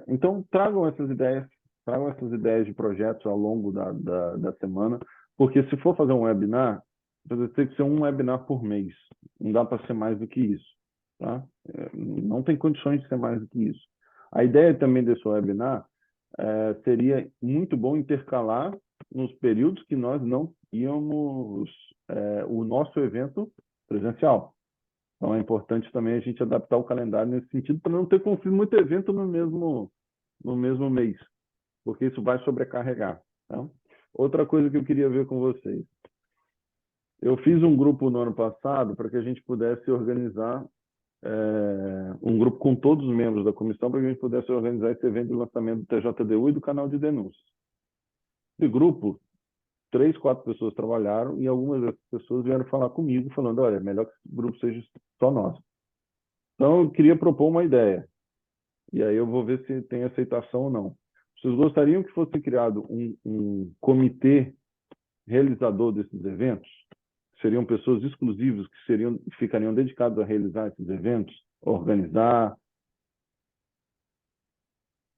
Então, tragam essas ideias de projetos ao longo da semana, porque se for fazer um webinar, vai ter que ser um webinar por mês. Não dá para ser mais do que isso. Tá? Não tem condições de ser mais do que isso. A ideia também desse webinar seria muito bom intercalar nos períodos que nós não íamos o nosso evento presencial. Então, é importante também a gente adaptar o calendário nesse sentido, para não ter muito evento no mesmo mês, porque isso vai sobrecarregar. Tá? Outra coisa que eu queria ver com vocês. Eu fiz um grupo no ano passado para que a gente pudesse organizar um grupo com todos os membros da comissão, para que a gente pudesse organizar esse evento de lançamento do TJDU e do canal de denúncias. Esse grupo, 3, 4 pessoas trabalharam e algumas dessas pessoas vieram falar comigo, falando, olha, é melhor que esse grupo seja só nosso. Então, eu queria propor uma ideia. E aí eu vou ver se tem aceitação ou não. Vocês gostariam que fosse criado um comitê realizador desses eventos? Seriam pessoas exclusivas que ficariam dedicadas a realizar esses eventos, organizar,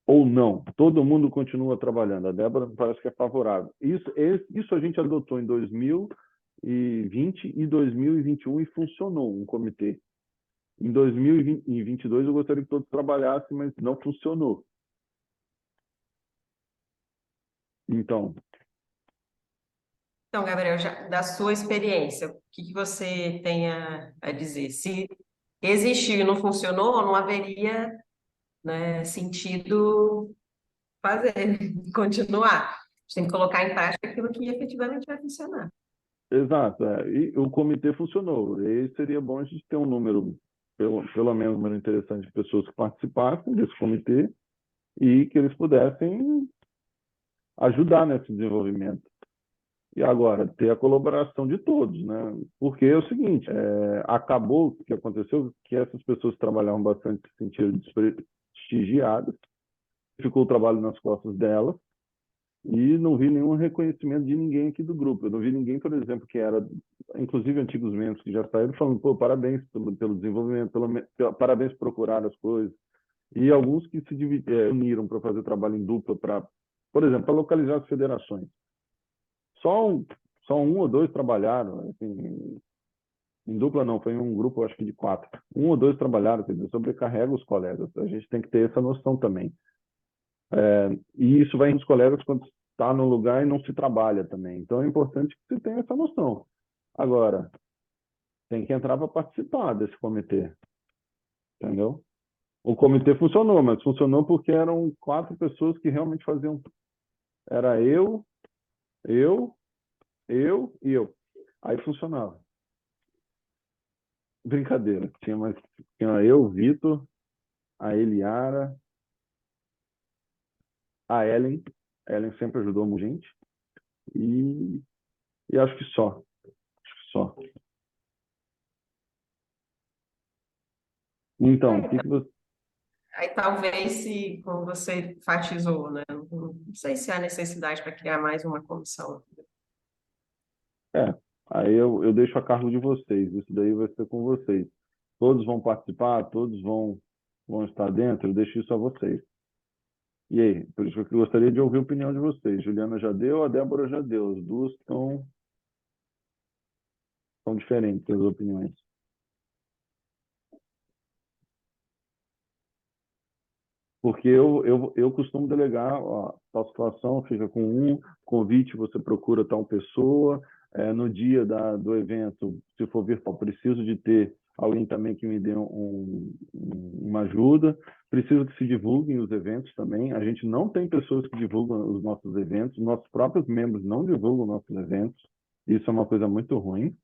ou não? Todo mundo continua trabalhando. A Débora parece que é favorável. Isso a gente adotou em 2020 e 2021 e funcionou, um comitê. Em 2022 eu gostaria que todos trabalhassem, mas não funcionou. Então, Gabriel, da sua experiência, o que você tem a dizer? Se existiu e não funcionou, não haveria, né, sentido fazer, continuar. A gente tem que colocar em prática aquilo que efetivamente vai funcionar. exato. E o comitê funcionou. E seria bom a gente ter um número, pelo menos um número interessante de pessoas que participassem desse comitê e que eles pudessem ajudar nesse desenvolvimento. E agora, ter a colaboração de todos, né? Porque é o seguinte, acabou o que aconteceu, que essas pessoas que trabalhavam bastante se sentiram desprestigiadas, ficou o trabalho nas costas delas, e não vi nenhum reconhecimento de ninguém aqui do grupo. Eu não vi ninguém, por exemplo, que era, inclusive antigos membros que já saíram, falando, pô, parabéns pelo desenvolvimento, parabéns por procurar as coisas. E alguns que se uniram para fazer trabalho em dupla, por exemplo, para localizar as federações. Só um ou dois trabalharam, assim, em dupla não, foi um grupo, acho que de 4. Um ou dois trabalharam, quer dizer, sobrecarrega os colegas. A gente tem que ter essa noção também. E isso vai nos colegas quando está no lugar e não se trabalha também. Então, é importante que você tenha essa noção. Agora, tem que entrar para participar desse comitê. Entendeu? O comitê funcionou, mas funcionou porque eram 4 pessoas que realmente faziam. Era eu e eu. Aí funcionava. Brincadeira. Tinha eu, Vitor, a Eliara, a Ellen. A Ellen sempre ajudou muita gente. E acho que só. Então, o que você... Aí talvez se, como você enfatizou, né? Não sei se há necessidade para criar mais uma comissão. Aí eu deixo a cargo de vocês. Isso daí vai ser com vocês. Todos vão participar, todos vão estar dentro, eu deixo isso a vocês. E aí? Por isso que eu gostaria de ouvir a opinião de vocês. Juliana já deu, a Débora já deu. As duas são diferentes, as opiniões. Porque eu costumo delegar, ó, tal situação, fica com um convite, você procura tal pessoa. No dia do evento, se for virtual, preciso de ter alguém também que me dê uma ajuda. Preciso que se divulguem os eventos também. A gente não tem pessoas que divulgam os nossos eventos, nossos próprios membros não divulgam nossos eventos. Isso é uma coisa muito ruim.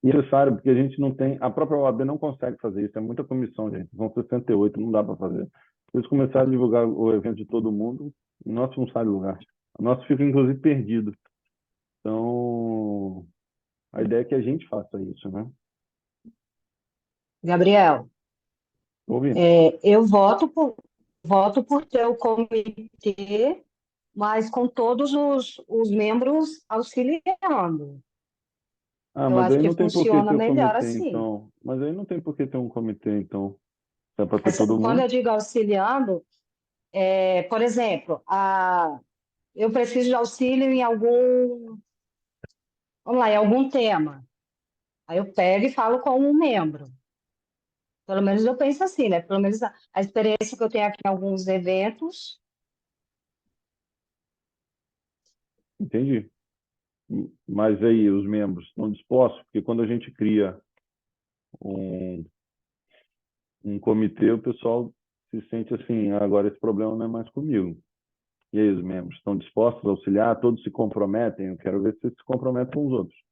E é necessário, porque a gente não tem, a própria OAB não consegue fazer isso, é muita comissão, gente. São 68, não dá para fazer. Eles começaram a divulgar o evento de todo mundo, o nosso não sai do lugar. O nosso fica, inclusive, perdido. Então, a ideia é que a gente faça isso, né? Gabriel, Ouvindo? eu voto por ter o comitê, mas com todos os membros auxiliando. Ah, Eu mas acho aí que não tem por que funciona ter o melhor comitê, assim. então. Mas aí não tem por que ter um comitê, então. Se é para ter Mas todo quando mundo. eu digo auxiliando, por exemplo, eu preciso de auxílio em vamos lá, em algum tema. Aí eu pego e falo com um membro. Pelo menos eu penso assim, né? Pelo menos a experiência que eu tenho aqui em alguns eventos. Entendi. Mas aí os membros estão dispostos? Porque quando a gente cria um, um comitê, o pessoal se sente assim, "Ah, agora esse problema não é mais comigo." E aí os membros estão dispostos a auxiliar? Todos se comprometem? Eu quero ver se vocês se comprometem com os outros.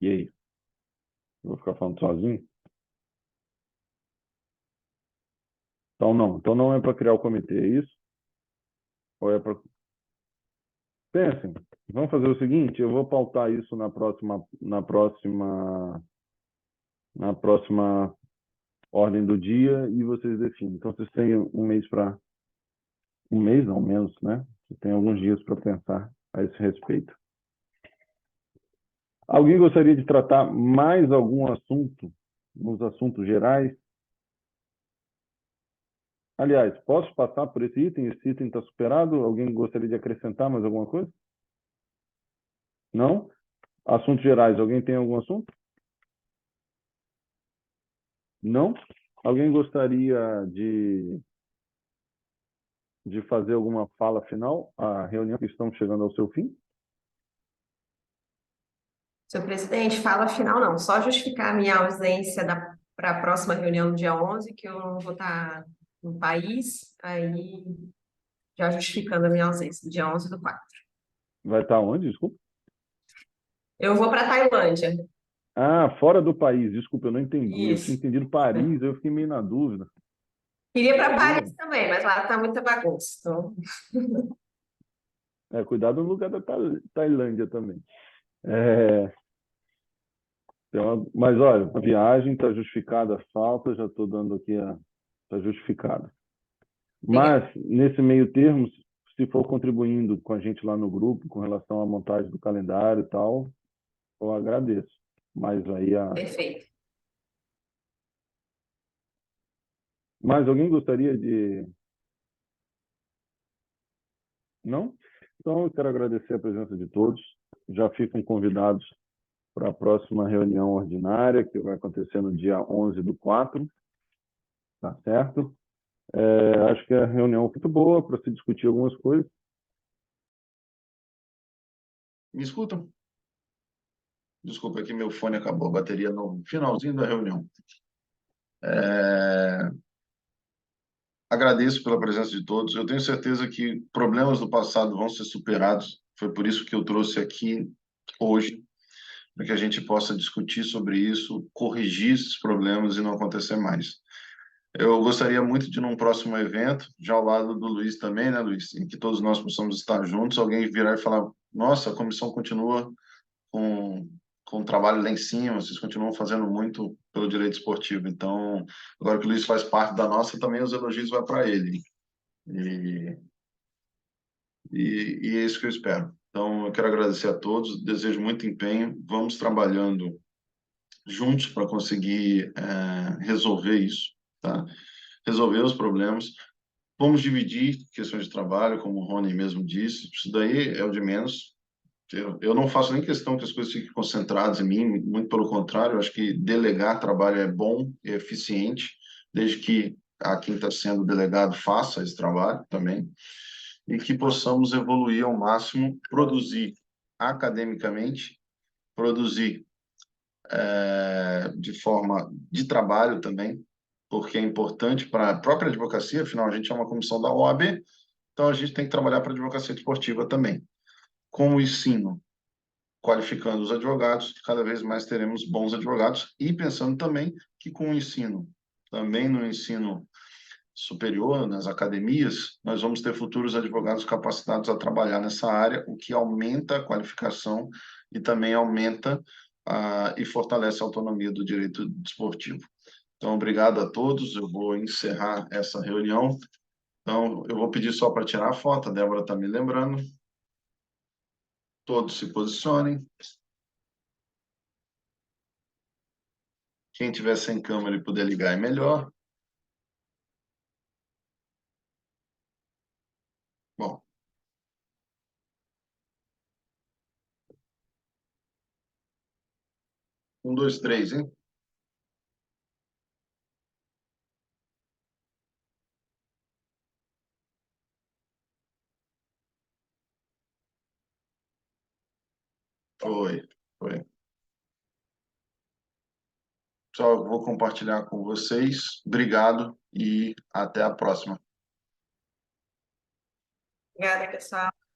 E aí? Eu vou ficar falando sozinho? Então não. Então não é para criar o comitê, é isso? Ou é para... Pensem. Vamos fazer o seguinte, eu vou pautar isso na próxima ordem do dia e vocês definem. Então vocês têm um mês para... Um mês, não, menos, né? Vocês têm alguns dias para pensar a esse respeito. Alguém gostaria de tratar mais algum assunto, nos assuntos gerais? Aliás, posso passar por esse item? Esse item está superado? Alguém gostaria de acrescentar mais alguma coisa? Não? Assuntos gerais, alguém tem algum assunto? Não? Alguém gostaria de fazer alguma fala final? A reunião que estamos chegando ao seu fim? Senhor presidente, fala final não, só justificar a minha ausência para a próxima reunião do dia 11, que eu não vou estar no país, aí já justificando a minha ausência, dia 11/4. Vai estar onde? Desculpa. Eu vou para a Tailândia. Ah, fora do país. Desculpa, eu não entendi. Eu tinha Isso. entendido Paris, eu fiquei meio na dúvida. Queria para Paris também, mas lá está muita bagunça. Então... Cuidado no lugar da Tailândia também. Então, mas olha, a viagem está justificada, a falta, já estou dando aqui está justificada. Mas, nesse meio termo, se for contribuindo com a gente lá no grupo, com relação à montagem do calendário e tal, eu agradeço. Mas aí Perfeito. Mas alguém gostaria de... Não? Então, eu quero agradecer a presença de todos. Já ficam convidados para a próxima reunião ordinária, que vai acontecer no dia 11/4. Tá certo? Acho que a reunião é muito boa para se discutir algumas coisas. Me escutam? Desculpa, que meu fone acabou a bateria no finalzinho da reunião. Agradeço pela presença de todos. Eu tenho certeza que problemas do passado vão ser superados. Foi por isso que eu trouxe aqui hoje, para que a gente possa discutir sobre isso, corrigir esses problemas e não acontecer mais. Eu gostaria muito de, num próximo evento, já ao lado do Luiz também, né, Luiz, em que todos nós possamos estar juntos, alguém virar e falar: nossa, a comissão continua com o trabalho lá em cima, vocês continuam fazendo muito pelo direito esportivo. Então, agora que o Luiz faz parte da nossa, também os elogios vão para ele. E é isso que eu espero. Então, eu quero agradecer a todos, desejo muito empenho, vamos trabalhando juntos para conseguir resolver isso, tá? Resolver os problemas. Vamos dividir questões de trabalho, como o Rony mesmo disse, isso daí é o de menos. Eu não faço nem questão que as coisas fiquem concentradas em mim, muito pelo contrário, eu acho que delegar trabalho é bom e eficiente, desde que quem está sendo delegado faça esse trabalho também, e que possamos evoluir ao máximo, produzir academicamente, produzir de forma de trabalho também, porque é importante para a própria advocacia, afinal, a gente é uma comissão da OAB, então a gente tem que trabalhar para a advocacia desportiva também. Com o ensino, qualificando os advogados, cada vez mais teremos bons advogados, e pensando também que com o ensino, também no ensino superior, nas academias, nós vamos ter futuros advogados capacitados a trabalhar nessa área, o que aumenta a qualificação e também aumenta e fortalece a autonomia do direito desportivo. Então, obrigado a todos. Eu vou encerrar essa reunião. Então, eu vou pedir só para tirar a foto, a Débora está me lembrando. Todos se posicionem. Quem tiver sem câmera e puder ligar é melhor. Bom. Um, dois, três, hein? Foi. Pessoal, eu vou compartilhar com vocês. Obrigado e até a próxima. Obrigada, pessoal.